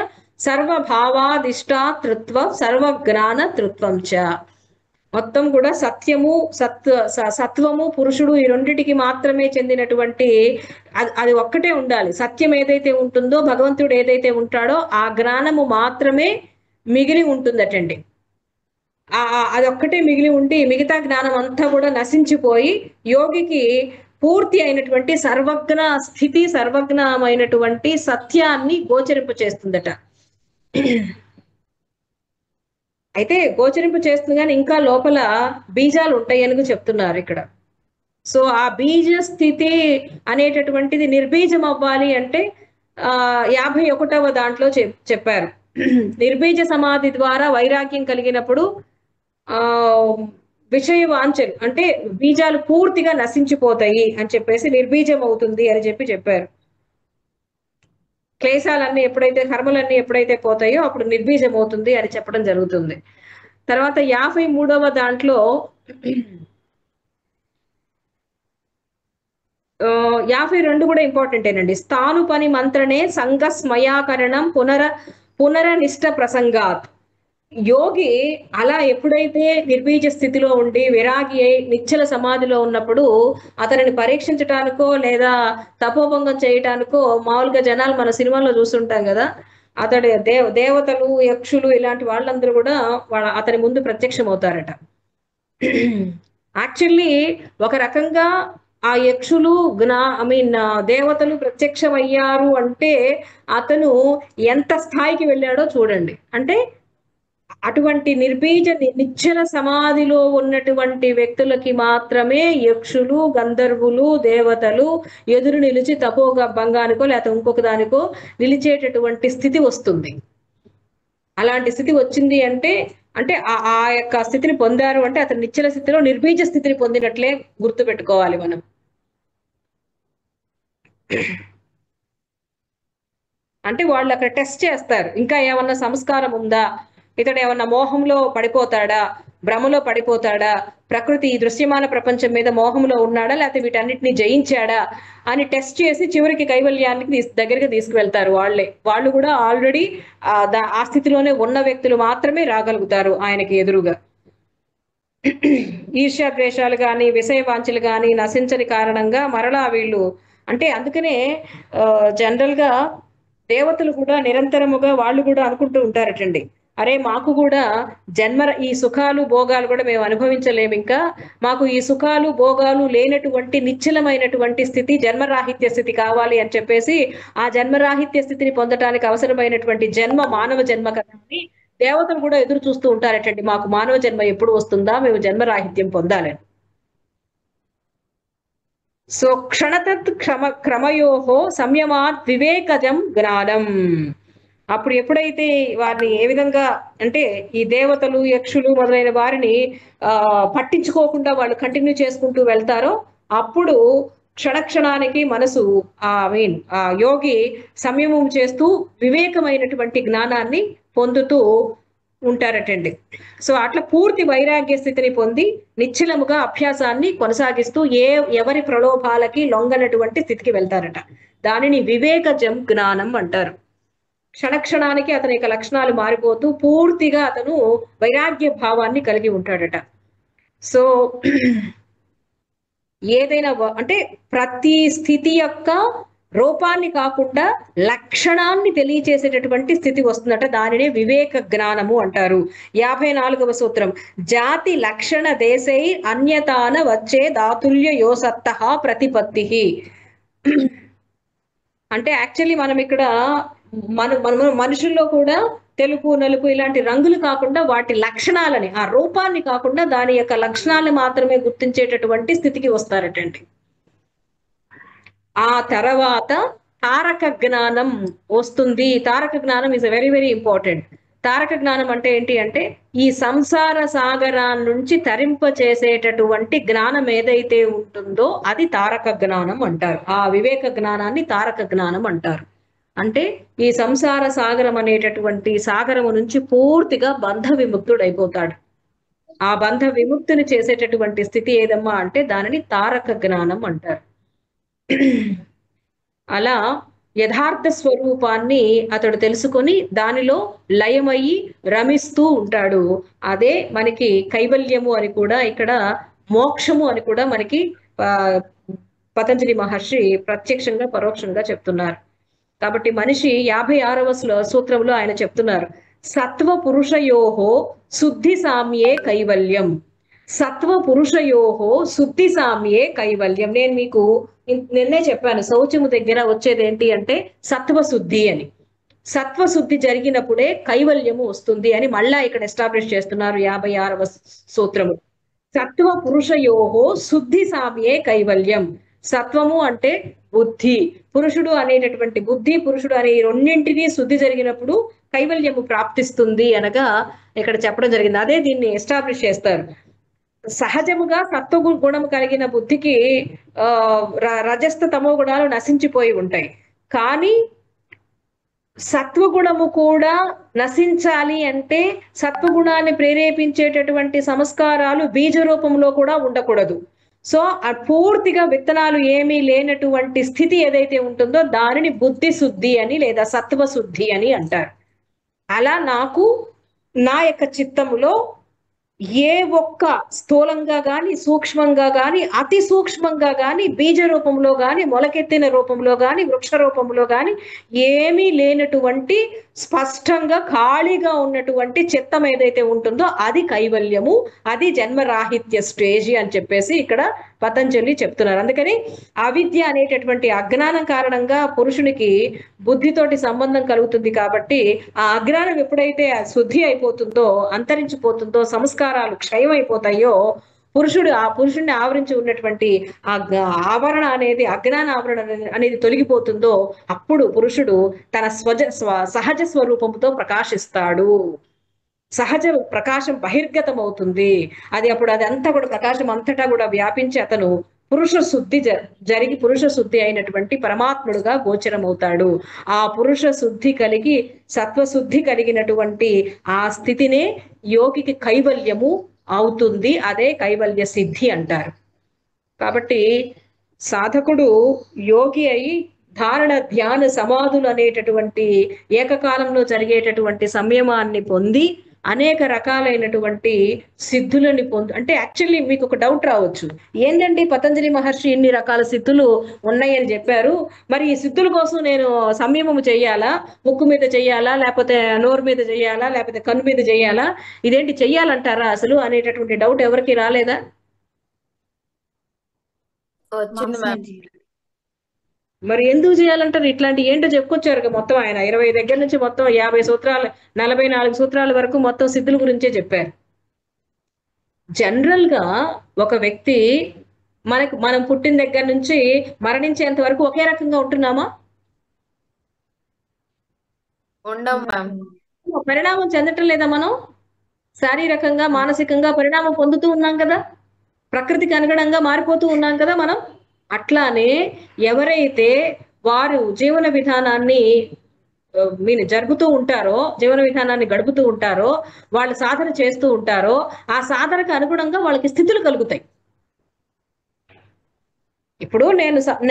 Speaker 1: సర్వభావాదిష్టాతృత్వ సర్వజ్ఞాన తృత్వం చ. మొత్తం కూడా సత్వము పురుషుడు ఈ రెండిటికి మాత్రమే చెందినటువంటి అది ఒక్కటే ఉండాలి. సత్యం ఏదైతే ఉంటుందో, భగవంతుడు ఏదైతే ఉంటాడో ఆ జ్ఞానము మాత్రమే మిగిలి ఉంటుందటండి. అది ఒక్కటే మిగిలి ఉండి మిగతా జ్ఞానం అంతా కూడా నశించిపోయి యోగికి పూర్తి అయినటువంటి సర్వజ్ఞ స్థితి, సర్వజ్ఞమైనటువంటి సత్యాన్ని గోచరింప చేస్తుందట. అయితే గోచరింపు చేస్తుంది కానీ ఇంకా లోపల బీజాలు ఉంటాయని చెప్తున్నారు ఇక్కడ. సో ఆ బీజ స్థితి అనేటటువంటిది నిర్బీజం అవ్వాలి అంటే 51వ దాంట్లో చెప్పారు. నిర్బీజ సమాధి ద్వారా వైరాగ్యం కలిగినప్పుడు విషయ వాంఛలు అంటే బీజాలు పూర్తిగా నశించిపోతాయి అని చెప్పేసి నిర్బీజం అవుతుంది అని చెప్పారు. క్లేశాలన్నీ ఎప్పుడైతే, కర్మలన్నీ ఎప్పుడైతే పోతాయో అప్పుడు నిర్బీజం అవుతుంది అని చెప్పడం జరుగుతుంది. తర్వాత 53వ దాంట్లో 52 కూడా ఇంపార్టెంటేనండి. స్థానుపని మంత్రణే సంఘ స్మయాకరణం పునరనిష్ట ప్రసంగాత్. యోగి అలా ఎప్పుడైతే నిర్బీజ స్థితిలో ఉండి విరాగి అయి నిశ్చల సమాధిలో ఉన్నప్పుడు అతనిని పరీక్షించటానికో లేదా తపోభంగం చేయటానికో మామూలుగా జనాలు మన సినిమాల్లో చూస్తుంటాం కదా, అతడి దేవతలు, యక్షులు ఇలాంటి వాళ్ళందరూ కూడా అతని ముందు ప్రత్యక్షం అవుతారట. యాక్చువల్లీ ఒక రకంగా ఆ యక్షులు దేవతలు ప్రత్యక్షమయ్యారు అంటే అతను ఎంత స్థాయికి వెళ్ళాడో చూడండి. అంటే అటువంటి నిర్బీజ నిశ్చల సమాధిలో ఉన్నటువంటి వ్యక్తులకి మాత్రమే యక్షులు, గంధర్వులు, దేవతలు ఎదురు నిలిచి భంగానికో లేకపోతే ఇంకొక దానికో నిలిచేటటువంటి స్థితి వస్తుంది. అలాంటి స్థితి వచ్చింది అంటే అంటే ఆ యొక్క స్థితిని పొందారు అంటే అతను నిశ్చల స్థితిలో నిర్బీజ స్థితిని పొందినట్లే గుర్తు పెట్టుకోవాలి మనం. అంటే వాళ్ళు అక్కడ టెస్ట్ చేస్తారు, ఇంకా ఏమన్నా సంస్కారం ఉందా, ఇతడు ఏమన్నా మోహంలో పడిపోతాడా, భ్రమలో పడిపోతాడా, ప్రకృతి ఈ దృశ్యమాన ప్రపంచం మీద మోహంలో ఉన్నాడా, లేకపోతే వీటన్నిటిని జయించాడా అని టెస్ట్ చేసి చివరికి కైవల్యానికి దగ్గరగా తీసుకువెళ్తారు. వాళ్ళు కూడా ఆల్రెడీ ఆ స్థితిలోనే ఉన్న వ్యక్తులు మాత్రమే రాగలుగుతారు ఆయనకి ఎదురుగా. ఈర్ష్యాద్వేషాలు కానీ విషయవాంఛలు కానీ నశించని కారణంగా మరలా వీళ్ళు అంటే అందుకనే జనరల్ గా దేవతలు కూడా నిరంతరముగా వాళ్ళు కూడా అనుకుంటూ ఉంటారటండి, అరే మాకు కూడా ఈ సుఖాలు భోగాలు కూడా మేము అనుభవించలేము, ఇంకా మాకు ఈ సుఖాలు భోగాలు లేనటువంటి నిశ్చలమైనటువంటి స్థితి, జన్మరాహిత్య స్థితి కావాలి అని చెప్పేసి ఆ జన్మరాహిత్య స్థితిని పొందడానికి అవసరమైనటువంటి మానవ జన్మ కదా అని దేవతలు కూడా ఎదురు చూస్తూ ఉంటారటండి, మాకు మానవ జన్మ ఎప్పుడు వస్తుందా, మేము జన్మరాహిత్యం పొందాలని. సో క్షణతత్ క్రమయోహో సంయమాత్ వివేకజం జ్ఞానం. అప్పుడు ఎప్పుడైతే వారిని ఏ విధంగా అంటే ఈ దేవతలు యక్షులు మొదలైన వారిని పట్టించుకోకుండా వాళ్ళు కంటిన్యూ చేసుకుంటూ వెళ్తారో అప్పుడు క్షణక్షణానికి మనసు ఆ యోగి సంయమం చేస్తూ వివేకమైనటువంటి జ్ఞానాన్ని పొందుతూ ఉంటారటండి. సో అట్లా పూర్తి వైరాగ్య స్థితిని పొంది నిశ్చలముగా అభ్యాసాన్ని కొనసాగిస్తూ ఎవరి ప్రలోభాలకి లొంగనటువంటి స్థితికి వెళ్తారట. దానిని వివేకజం జ్ఞానం అంటారు. క్షణక్షణానికి అతని యొక్క లక్షణాలు మారిపోతూ పూర్తిగా అతను వైరాగ్య భావాన్ని కలిగి ఉంటాడట. సో ఏదైనా అంటే ప్రతి స్థితి యొక్క రూపాన్ని కాకుండా లక్షణాన్ని తెలియచేసేటటువంటి స్థితి వస్తుందట, దానినే వివేక జ్ఞానము అంటారు. 54వ సూత్రం, జాతి లక్షణ దేశై అన్యతాన వచ్చే దాతుల్య యోసత్త ప్రతిపత్తి. అంటే యాక్చువల్లీ మనం ఇక్కడ మన మనుషుల్లో కూడా తెలుపు నలుపు ఇలాంటి రంగులు కాకుండా వాటి లక్షణాలని, ఆ రూపాన్ని కాకుండా దాని యొక్క లక్షణాలను మాత్రమే గుర్తించేటటువంటి స్థితికి వస్తారటండి. ఆ తర్వాత తారక జ్ఞానం వస్తుంది. తారక జ్ఞానం ఇస్ వెరీ వెరీ ఇంపార్టెంట్. తారక జ్ఞానం అంటే ఏంటి అంటే ఈ సంసార సాగరాన్ని నుంచి తరింప చేసేటటువంటి జ్ఞానం ఏదైతే ఉంటుందో అది తారక జ్ఞానం అంటారు. ఆ వివేక జ్ఞానాన్ని తారక జ్ఞానం అంటారు. అంటే ఈ సంసార సాగరం అనేటటువంటి సాగరము నుంచి పూర్తిగా బంధ విముక్తుడైపోతాడు. ఆ బంధ విముక్తిని చేసేటటువంటి స్థితి ఏదమ్మా అంటే దానిని తారక జ్ఞానం అంటారు. అలా యథార్థ స్వరూపాన్ని అతడు తెలుసుకొని దానిలో లయమయ్యి రమిస్తూ ఉంటాడు. అదే మనకి కైవల్యము అని కూడా ఇక్కడ మోక్షము అని కూడా మనకి పతంజలి మహర్షి ప్రత్యక్షంగా పరోక్షంగా చెప్తున్నారు. కాబట్టి మనిషి 56వ సూత్రంలో ఆయన చెప్తున్నారు, సత్వ పురుషయోహో శుద్ధి సామ్యే కైవల్యం. సత్వ పురుషయోహో శుద్ధి సామ్యే కైవల్యం. నేను మీకు నిన్నే చెప్పాను, శౌచము దగ్గర వచ్చేది ఏంటి అంటే సత్వశుద్ధి అని. సత్వశుద్ధి జరిగినప్పుడే కైవల్యము వస్తుంది అని మళ్ళా ఇక్కడ ఎస్టాబ్లిష్ చేస్తున్నారు 56వ సూత్రము. సత్వ పురుషయోహో శుద్ధి సామ్యే కైవల్యం. సత్వము అంటే బుద్ధి, పురుషుడు అనేటటువంటి బుద్ధి పురుషుడు అనే ఈ రెండింటినీ శుద్ధి జరిగినప్పుడు కైవల్యము ప్రాప్తిస్తుంది అనగా ఇక్కడ చెప్పడం జరిగింది. అదే దీన్ని ఎస్టాబ్లిష్ చేస్తారు. సహజముగా సత్వ గుణము కలిగిన బుద్ధికి రజస్థ తమో గుణాలు నశించిపోయి ఉంటాయి. కానీ సత్వగుణము కూడా నశించాలి అంటే సత్వగుణాన్ని ప్రేరేపించేటటువంటి సంస్కారాలు బీజ రూపంలో కూడా ఉండకూడదు. సో పూర్తిగా విత్తనాలు ఏమీ లేనటువంటి స్థితి ఏదైతే ఉంటుందో దానిని బుద్ధి శుద్ధి అని లేదా సత్వ శుద్ధి అని అంటారు. అలా నాకు నా యొక్క చిత్తములో ఏ ఒక్క స్థూలంగా గాని సూక్ష్మంగా గాని అతి సూక్ష్మంగా గాని బీజ రూపంలో గాని మొలకెత్తిన రూపంలో గాని వృక్ష రూపంలో గాని ఏమీ లేనటువంటి స్పష్టంగా ఖాళీగా ఉన్నటువంటి చిత్తం ఏదైతే ఉంటుందో అది కైవల్యము, అది జన్మరాహిత్య స్టేజ్ అని చెప్పేసి ఇక్కడ పతంజలి చెప్తున్నారు. అందుకని అవిద్య అనేటటువంటి అజ్ఞానం కారణంగా పురుషునికి బుద్ధితోటి సంబంధం కలుగుతుంది కాబట్టి ఆ అజ్ఞానం ఎప్పుడైతే శుద్ధి అయిపోతుందో, అంతరించిపోతుందో, సంస్కారాలు క్షయమైపోతాయో ఆ పురుషుడిని ఆవరించి ఉన్నటువంటి ఆ ఆవరణ అనేది, అజ్ఞాన ఆవరణ అనేది తొలగిపోతుందో అప్పుడు పురుషుడు తన సహజ స్వరూపంతో ప్రకాశిస్తాడు. సహజ ప్రకాశం బహిర్గతం అవుతుంది. అప్పుడు అదంతా కూడా ప్రకాశం అంతటా కూడా వ్యాపించి అతను పురుష శుద్ధి జరిగి పురుష శుద్ధి అయినటువంటి పరమాత్ముడుగా గోచరమవుతాడు. ఆ పురుష శుద్ధి కలిగి సత్వశుద్ధి కలిగినటువంటి ఆ స్థితినే యోగికి కైవల్యము అవుతుంది. అదే కైవల్య సిద్ధి అంటారు. కాబట్టి సాధకుడు యోగి అయి ధారణ, ధ్యాన, సమాధులు అనేటటువంటి ఏకకాలంలో జరిగేటటువంటి సంయమాన్ని పొంది అనేక రకాలైనటువంటి సిద్ధులని అంటే యాక్చువల్లీ మీకు ఒక డౌట్ రావచ్చు, ఏంటంటే పతంజలి మహర్షి ఇన్ని రకాల సిద్ధులు ఉన్నాయని చెప్పారు, మరి ఈ సిద్ధుల కోసం నేను సంయమము చెయ్యాలా, ముక్కు మీద చెయ్యాలా, లేకపోతే నోరు మీద చెయ్యాలా, లేకపోతే కన్ను మీద చెయ్యాలా, ఇదేంటి చెయ్యాలంటారా అసలు అనేటటువంటి డౌట్ ఎవరికి రాలేదా?
Speaker 6: వచ్చింది మ్యామ్.
Speaker 1: మరి ఎందుకు చేయాలంటారు? ఇట్లాంటి ఏంటో చెప్పుకొచ్చారు మొత్తం ఆయన 20 దగ్గర నుంచి మొత్తం 50 సూత్రాలు, 44 సూత్రాల వరకు మొత్తం సిద్ధుల గురించే చెప్పారు. జనరల్ గా ఒక వ్యక్తి మనం పుట్టిన దగ్గర నుంచి మరణించేంత వరకు ఒకే రకంగా ఉంటున్నామా?
Speaker 6: ఉండం మ్యామ్.
Speaker 1: పరిణామం చెందటం లేదా? మనం శారీరకంగా, మానసికంగా పరిణామం పొందుతూ ఉన్నాం కదా, ప్రకృతికి అనుగుణంగా మారిపోతూ ఉన్నాం కదా మనం. అట్లానే ఎవరైతే వారు జీవన విధానాన్ని జరుపుతూ ఉంటారో, జీవన విధానాన్ని గడుపుతూ ఉంటారో, వాళ్ళు సాధన చేస్తూ ఉంటారో, ఆ సాధనకు అనుగుణంగా వాళ్ళకి స్థితులు కలుగుతాయి. ఇప్పుడు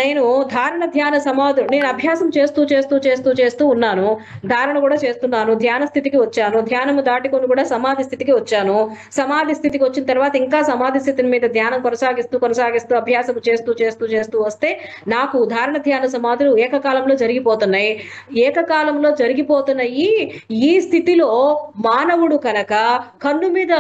Speaker 1: నేను ధారణ, ధ్యాన, సమాధి నేను అభ్యాసం చేస్తూ ఉన్నాను. ధారణ కూడా చేస్తున్నాను, ధ్యాన స్థితికి వచ్చాను, ధ్యానము దాటుకొని కూడా సమాధి స్థితికి వచ్చాను. సమాధి స్థితికి వచ్చిన తర్వాత ఇంకా సమాధి స్థితిని మీద ధ్యానం కొనసాగిస్తూ అభ్యాసం చేస్తూ వస్తే నాకు ధారణ, ధ్యాన, సమాధులు ఏకకాలంలో జరిగిపోతున్నాయి. ఈ స్థితిలో మానవుడు కనుక కన్ను మీద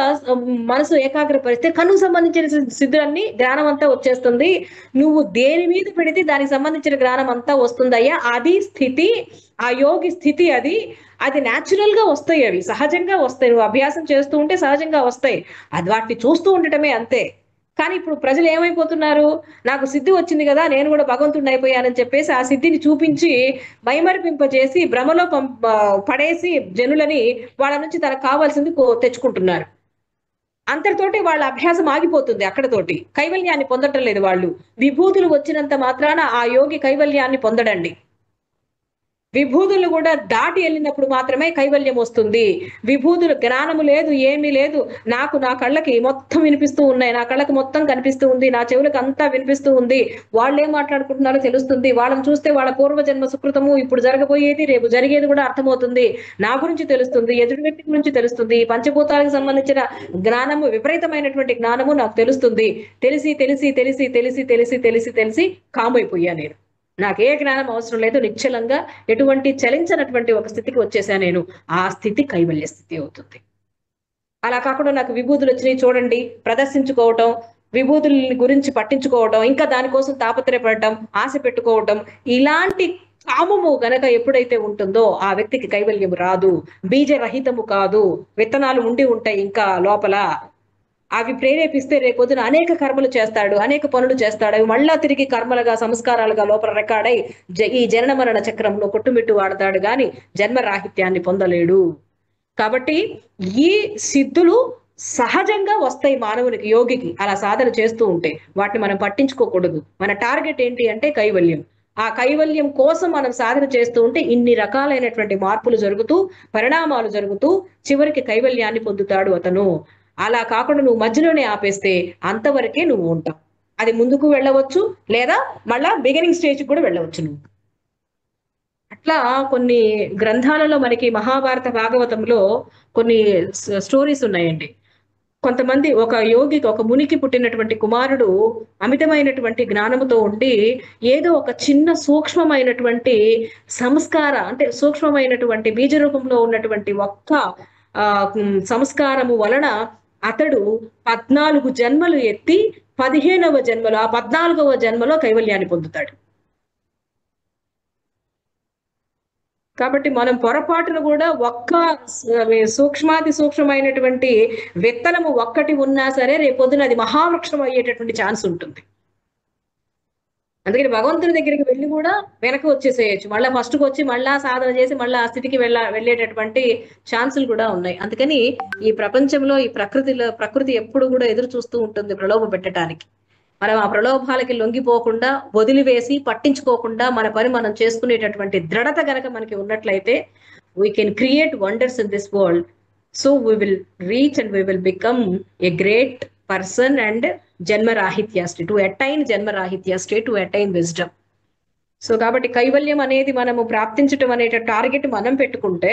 Speaker 1: మనసు ఏకాగ్రపరిస్తే కన్నుకు సంబంధించిన సిద్ధులన్నీ జ్ఞానం అంతా వచ్చేస్తుంది. నువ్వు దేని మీద పెడితే దానికి సంబంధించిన జ్ఞానం అంతా వస్తుందయ్యా. అది స్థితి, ఆ యోగి స్థితి. అది న్యాచురల్ గా వస్తాయి, అవి సహజంగా వస్తాయి. నువ్వు అభ్యాసం చేస్తూ ఉంటే సహజంగా వస్తాయి. వాటిని చూస్తూ ఉండటమే అంతే. కానీ ఇప్పుడు ప్రజలు ఏమైపోతున్నారు, నాకు సిద్ధి వచ్చింది కదా, నేను కూడా భగవంతుడిని అయిపోయానని చెప్పేసి ఆ సిద్ధిని చూపించి మైమరిపింపజేసి భ్రమలో పడేసి జనులని వాళ్ళ నుంచి తనకు కావాల్సింది తెచ్చుకుంటున్నారు. అంతటితోటి వాళ్ళ అభ్యాసం ఆగిపోతుంది. అక్కడతోటి కైవల్యాన్ని పొందటం లేదు. వాళ్ళు విభూతులు వచ్చినంత మాత్రాన ఆ యోగి కైవల్యాన్ని పొందడండి. విభూతులు కూడా దాటి వెళ్ళినప్పుడు మాత్రమే కైవల్యం వస్తుంది. విభూతులు జ్ఞానము లేదు, ఏమీ లేదు. నా కళ్ళకి మొత్తం వినిపిస్తూ ఉన్నాయి, నా కళ్ళకి మొత్తం కనిపిస్తూ ఉంది, నా చెవులకు అంతా వినిపిస్తూ ఉంది. వాళ్ళు ఏం మాట్లాడుకుంటున్నారో తెలుస్తుంది. వాళ్ళని చూస్తే వాళ్ళ పూర్వజన్మ సుకృతము, ఇప్పుడు జరగబోయేది, రేపు జరిగేది కూడా అర్థమవుతుంది. నా గురించి తెలుస్తుంది, ఎదుటి వ్యక్తి గురించి తెలుస్తుంది. పంచభూతాలకు సంబంధించిన జ్ఞానము, విపరీతమైనటువంటి జ్ఞానము నాకు తెలుస్తుంది. తెలిసి కామైపోయా నేను. నాకు ఏ జ్ఞానం అవసరం లేదు, నిశ్చలంగా ఎటువంటి చలించనటువంటి ఒక స్థితికి వచ్చేసా నేను. ఆ స్థితి కైవల్య స్థితి అవుతుంది. అలా కాకుండా నాకు విభూతులు వచ్చినాయి చూడండి, ప్రదర్శించుకోవటం, విభూతుల గురించి పట్టించుకోవటం, ఇంకా దానికోసం తాపత్రయపడటం, ఆశ పెట్టుకోవటం, ఇలాంటి కామము గనక ఎప్పుడైతే ఉంటుందో ఆ వ్యక్తికి కైవల్యం రాదు. బీజరహితము కాదు, విత్తనాలు ఉండి ఉంటాయి ఇంకా లోపల. అవి ప్రేరేపిస్తే రేపొద్దున అనేక కర్మలు చేస్తాడు, అనేక పనులు చేస్తాడు. అవి మళ్ళా తిరిగి కర్మలుగా, సంస్కారాలుగా లోపల రెకార్డై ఈ జనన మరణ చక్రంలో కొట్టుమిట్టు వాడతాడు గాని జన్మరాహిత్యాన్ని పొందలేడు. కాబట్టి ఈ సిద్ధులు సహజంగా వస్తాయి మానవునికి, యోగికి అలా సాధన చేస్తూ ఉంటే. వాటిని మనం పట్టించుకోకూడదు. మన టార్గెట్ ఏంటి అంటే కైవల్యం. ఆ కైవల్యం కోసం మనం సాధన చేస్తూ ఉంటే ఇన్ని రకాలైనటువంటి మార్పులు జరుగుతూ, పరిణామాలు జరుగుతూ చివరికి కైవల్యాన్ని పొందుతాడు అతను. అలా కాకుండా నువ్వు మధ్యలోనే ఆపేస్తే అంతవరకే నువ్వు ఉంటావు. అది ముందుకు వెళ్ళవచ్చు, లేదా మళ్ళా బిగినింగ్ స్టేజ్ కూడా వెళ్ళవచ్చు నువ్వు. అట్లా కొన్ని గ్రంథాలలో మనకి మహాభారత, భాగవతంలో కొన్ని స్టోరీస్ ఉన్నాయండి. కొంతమంది ఒక యోగికి, ఒక మునికి పుట్టినటువంటి కుమారుడు అమితమైనటువంటి జ్ఞానముతో ఉండి ఏదో ఒక చిన్న సూక్ష్మమైనటువంటి అంటే సూక్ష్మమైనటువంటి బీజ రూపంలో ఉన్నటువంటి ఒక్క సంస్కారము వలన అతడు 14 జన్మలు ఎత్తి 15వ జన్మలో, ఆ 14వ జన్మలో కైవల్యాన్ని పొందుతాడు. కాబట్టి మనం పొరపాటున కూడా ఒక్క సూక్ష్మాతి సూక్ష్మమైనటువంటి విత్తనము ఒక్కటి ఉన్నా సరే రేపొద్దున అది మహావృక్షం అయ్యేటటువంటి ఛాన్స్ ఉంటుంది. అందుకని భగవంతుని దగ్గరికి వెళ్ళి కూడా వెనక్కి వచ్చేసేయచ్చు, మళ్ళీ ఫస్ట్కి వచ్చి మళ్ళా సాధన చేసి మళ్ళీ ఆ స్థితికి వెళ్ళేటటువంటి ఛాన్సులు కూడా ఉన్నాయి. అందుకని ఈ ప్రపంచంలో ఈ ప్రకృతి ఎప్పుడు కూడా ఎదురు చూస్తూ ఉంటుంది ప్రలోభ పెట్టడానికి. మనం ఆ ప్రలోభాలకి లొంగిపోకుండా, వదిలివేసి పట్టించుకోకుండా మన పని మనం చేసుకునేటటువంటి దృఢత గనక మనకి ఉన్నట్లయితే we can create wonders in this world. So we will reach and we will become a great person and జన్మరాహిత్య state, to attain జన్మరాహిత్య state, to attain wisdom. So కాబట్టి కైవల్యం అనేది మనము ప్రాప్తించటం అనే టార్గెట్ మనం పెట్టుకుంటే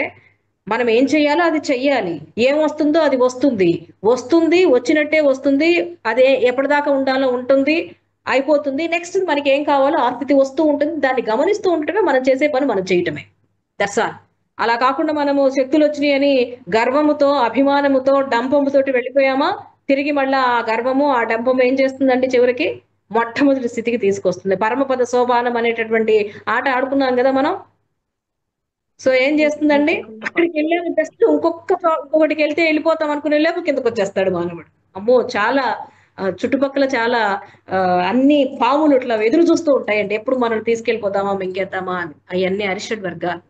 Speaker 1: మనం ఏం చేయాలో అది చెయ్యాలి. ఏం వస్తుందో అది వస్తుంది, వచ్చినట్టే వస్తుంది. అదే ఎప్పటిదాకా ఉండాలో ఉంటుంది, అయిపోతుంది. నెక్స్ట్ మనకి ఏం కావాలో ఆ స్థితి వస్తూ ఉంటుంది. దాన్ని గమనిస్తూ ఉండటమే మనం చేసే పని, మనం చేయటమే. That's all. అలా కాకుండా మనము శక్తులు వచ్చినాయి అని గర్వముతో, అభిమానముతో, డంపముతోటి వెళ్ళిపోయామా, తిరిగి మళ్ళీ ఆ గర్వము, ఆ డంపము ఏం చేస్తుందండి, చివరికి మొట్టమొదటి స్థితికి తీసుకొస్తుంది. పరమపద సోపానం అనేటటువంటి ఆట ఆడుకున్నాం కదా మనం. సో ఏం చేస్తుందండి, అక్కడికి వెళ్ళాము జస్ట్ ఇంకొకటికి వెళ్తే వెళ్ళిపోతాం అనుకునే లేపు కిందకు వచ్చేస్తాడు మానవుడు. అమ్మో, చాలా చుట్టుపక్కల చాలా అన్ని పాములు ఇట్లా ఎదురు చూస్తూ ఉంటాయండి, ఎప్పుడు మనం తీసుకెళ్ళిపోతామా, మింగేద్దామా అని. అవన్నీ అరిషడ్ వర్గాలు,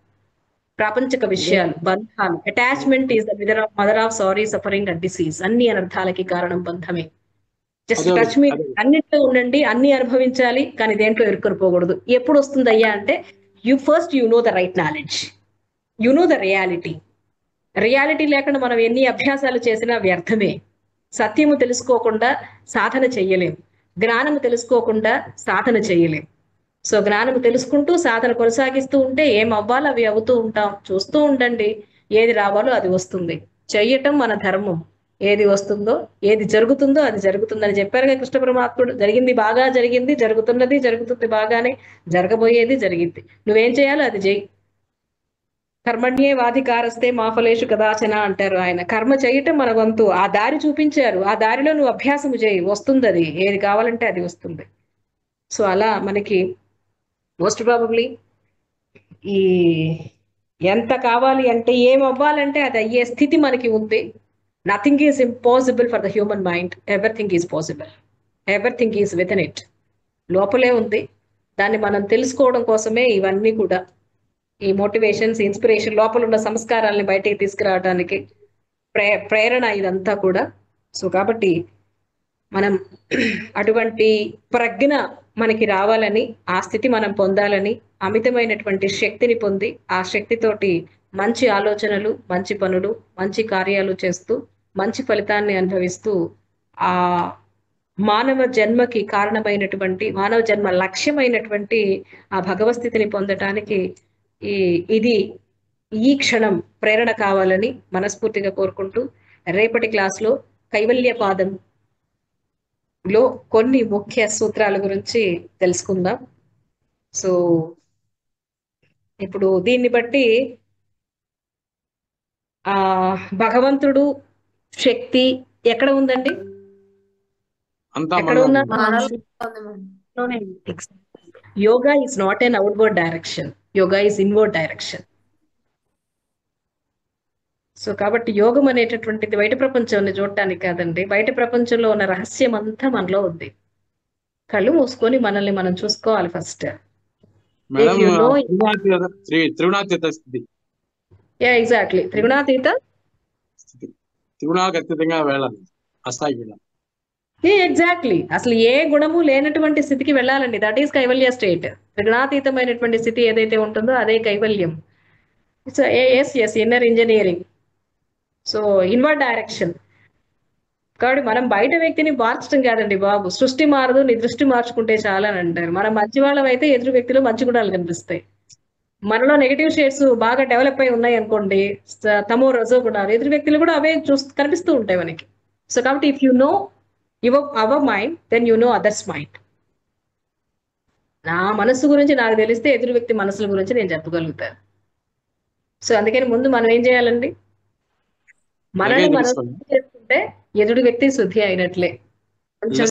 Speaker 1: ప్రాపంచిక విషయాలు, బంధాలు. Attachment is the mother of sorry, suffering and disease. అన్ని అనర్థాలకి కారణం బంధమే. జస్ట్ టచ్ మీ, అన్నిట్లో ఉండండి, అన్ని అనుభవించాలి, కానీ దేంట్లో ఇరుక్కుని పోకూడదు. ఎప్పుడు వస్తుంది అయ్యా అంటే, you know the right knowledge, you know the reality. Reality లేకుండా మనం ఎన్ని అభ్యాసాలు చేసినా వ్యర్థమే. సత్యము తెలుసుకోకుండా సాధన చెయ్యలేం, జ్ఞానము తెలుసుకోకుండా సాధన చెయ్యలేం. సో జ్ఞానము తెలుసుకుంటూ సాధన కొనసాగిస్తూ ఉంటే ఏం అవ్వాలో అవి అవుతూ ఉంటాం. చూస్తూ ఉండండి, ఏది రావాలో అది వస్తుంది. చెయ్యటం మన ధర్మం. ఏది వస్తుందో, ఏది జరుగుతుందో అది జరుగుతుందని చెప్పారుగా కృష్ణ పరమాత్ముడు. జరిగింది బాగా జరిగింది, జరుగుతుంది బాగానే, జరగబోయేది జరిగింది. నువ్వేం చేయాలో అది చెయ్యి. కర్మణ్యే వాధికారస్తే మా ఫలేషు కదాచన అంటారు ఆయన. కర్మ చేయటం మన వంతు. ఆ దారి చూపించారు, ఆ దారిలో నువ్వు అభ్యాసము చేయి, వస్తుంది. అది ఏది కావాలంటే అది వస్తుంది. సో అలా మనకి మోస్ట్ ప్రాబబ్లీ ఈ ఎంత కావాలి అంటే, ఏం అవ్వాలంటే అది అయ్యే స్థితి మనకి ఉంది. Nothing is impossible for the human mind. Everything is possible, everything is with in it. లోపలే ఉంది. దాన్ని మనం తెలుసుకోవడం కోసమే ఇవన్నీ కూడా, ఈ మోటివేషన్స్, ఇన్స్పిరేషన్, లోపల ఉన్న సంస్కారాలని బయటికి తీసుకురావడానికి ప్రేరణ ఇదంతా కూడా. సో కాబట్టి మనం అటువంటి ప్రజ్ఞ మనకి రావాలని, ఆ స్థితి మనం పొందాలని, అమితమైనటువంటి శక్తిని పొంది ఆ శక్తితోటి మంచి ఆలోచనలు, మంచి పనులు, మంచి కార్యాలు చేస్తూ మంచి ఫలితాన్ని అనుభవిస్తూ ఆ మానవ జన్మకి కారణమైనటువంటి, మానవ జన్మ లక్ష్యమైనటువంటి ఆ భగవస్థితిని పొందటానికి ఈ క్షణం ప్రేరణ కావాలని మనస్ఫూర్తిగా కోరుకుంటూ, రేపటి క్లాస్లో కైవల్య పాదంలో కొన్ని ముఖ్య సూత్రాల గురించి తెలుసుకుందాం. సో ఇప్పుడు దీన్ని బట్టి భగవంతుడు శక్తి ఎక్కడ ఉందండి? ఎక్కడ ఉన్నా? Yoga is not an outward direction, yoga is inward direction. So కాబట్టి యోగం అనేటటువంటిది బయట ప్రపంచాన్ని చూడటానికి కాదండి, బయట ప్రపంచంలో ఉన్న రహస్యం అంతా మనలో ఉంది. కళ్ళు మూసుకొని మనల్ని మనం చూసుకోవాలి ఫస్ట్. ఎగ్జాక్ట్లీ, త్రిగుణాతీత
Speaker 7: త్రిగుణాతీతంగా వెళ్ళాలి, అస్థాయికి వెళ్ళాలి.
Speaker 1: ఎగ్జాక్ట్లీ, అసలు ఏ గుణము లేనటువంటి స్థితికి వెళ్ళాలండి. That is kaivalya state. త్రిగుణాతీతమైనటువంటి స్థితి ఏదైతే ఉంటుందో అదే కైవల్యం. As inner engineering. So inward direction. కాబట్టి మనం బయట వ్యక్తిని మార్చడం కాదండి బాబు. సృష్టి మారదు, నీ దృష్టి మార్చుకుంటే చాలా అని అంటారు. మనం మంచి వాళ్ళం అయితే ఎదురు వ్యక్తిలో మంచి గుణాలు కనిపిస్తాయి. మనలో నెగిటివ్ షేడ్స్ బాగా డెవలప్ అయి ఉన్నాయి అనుకోండి, తమో రజో గుణాలు, ఎదురు వ్యక్తులు కూడా అవే కనిపిస్తూ ఉంటాయి మనకి. సో కాబట్టి if you know our mind, then you know others mind. నా మనస్సు గురించి నాకు తెలిస్తే ఎదురు వ్యక్తి మనసుల గురించి నేను చెప్పగలుగుతాను. సో అందుకని ముందు మనం ఏం చేయాలండి, మనల్ని మనం చేసుకుంటే ఎదురు వ్యక్తి శుద్ధి అయినట్లే. కొంచెం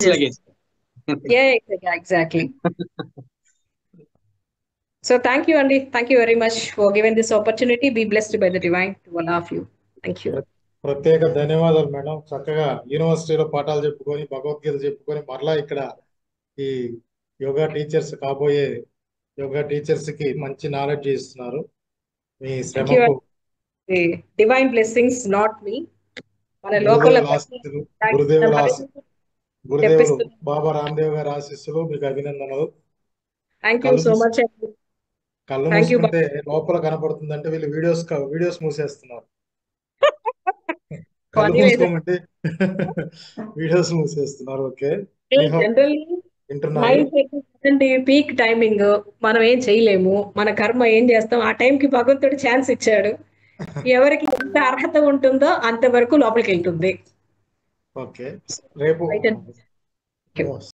Speaker 1: ఎగ్జాక్ట్లీ. సో థ్యాంక్ యూ అండి. Thank you very much for giving this opportunity. Be blessed by the divine to all of you. Thank you.
Speaker 10: ప్రత్యేక ధన్యవాదాలు మేడం. చక్కగా యూనివర్సిటీలో పాఠాలు చెప్పుకొని భగవద్గీత చెప్పుకొని మరలా ఇక్కడ ఈ యోగా టీచర్స్ కాబోయే యోగా టీచర్స్ కి మంచి నాలెడ్జ్ ఇస్తున్నారు. మీ శ్రమకు
Speaker 1: డివైన్ బ్లెస్సింగ్స్ నాట్ మీ, మన లోకల్
Speaker 10: గురుదేవుడు బాబా రామ్దేవ్ గారి ఆశీస్సులు, మీకు అభినందనలు.
Speaker 1: Thank you so much.
Speaker 10: కళ్ళు మూసుకుంటే లోపల కనపడుతుందంటే వీళ్ళు వీడియోస్ మూసేస్తున్నారు. కళ్ళు మూసుకోమంటే వీడియోస్ మూసేస్తున్నారు. ఓకే,
Speaker 1: పీక్ టైమింగ్ మనం ఏం చేయలేము, మన కర్మ ఏం చేస్తాం. ఆ టైంకి భగవంతుడు ఛాన్స్ ఇచ్చాడు. ఎవరికి ఎంత అర్హత ఉంటుందో అంతవరకు లోపలికి వెళ్తుంది.
Speaker 10: ఓకే, రేపు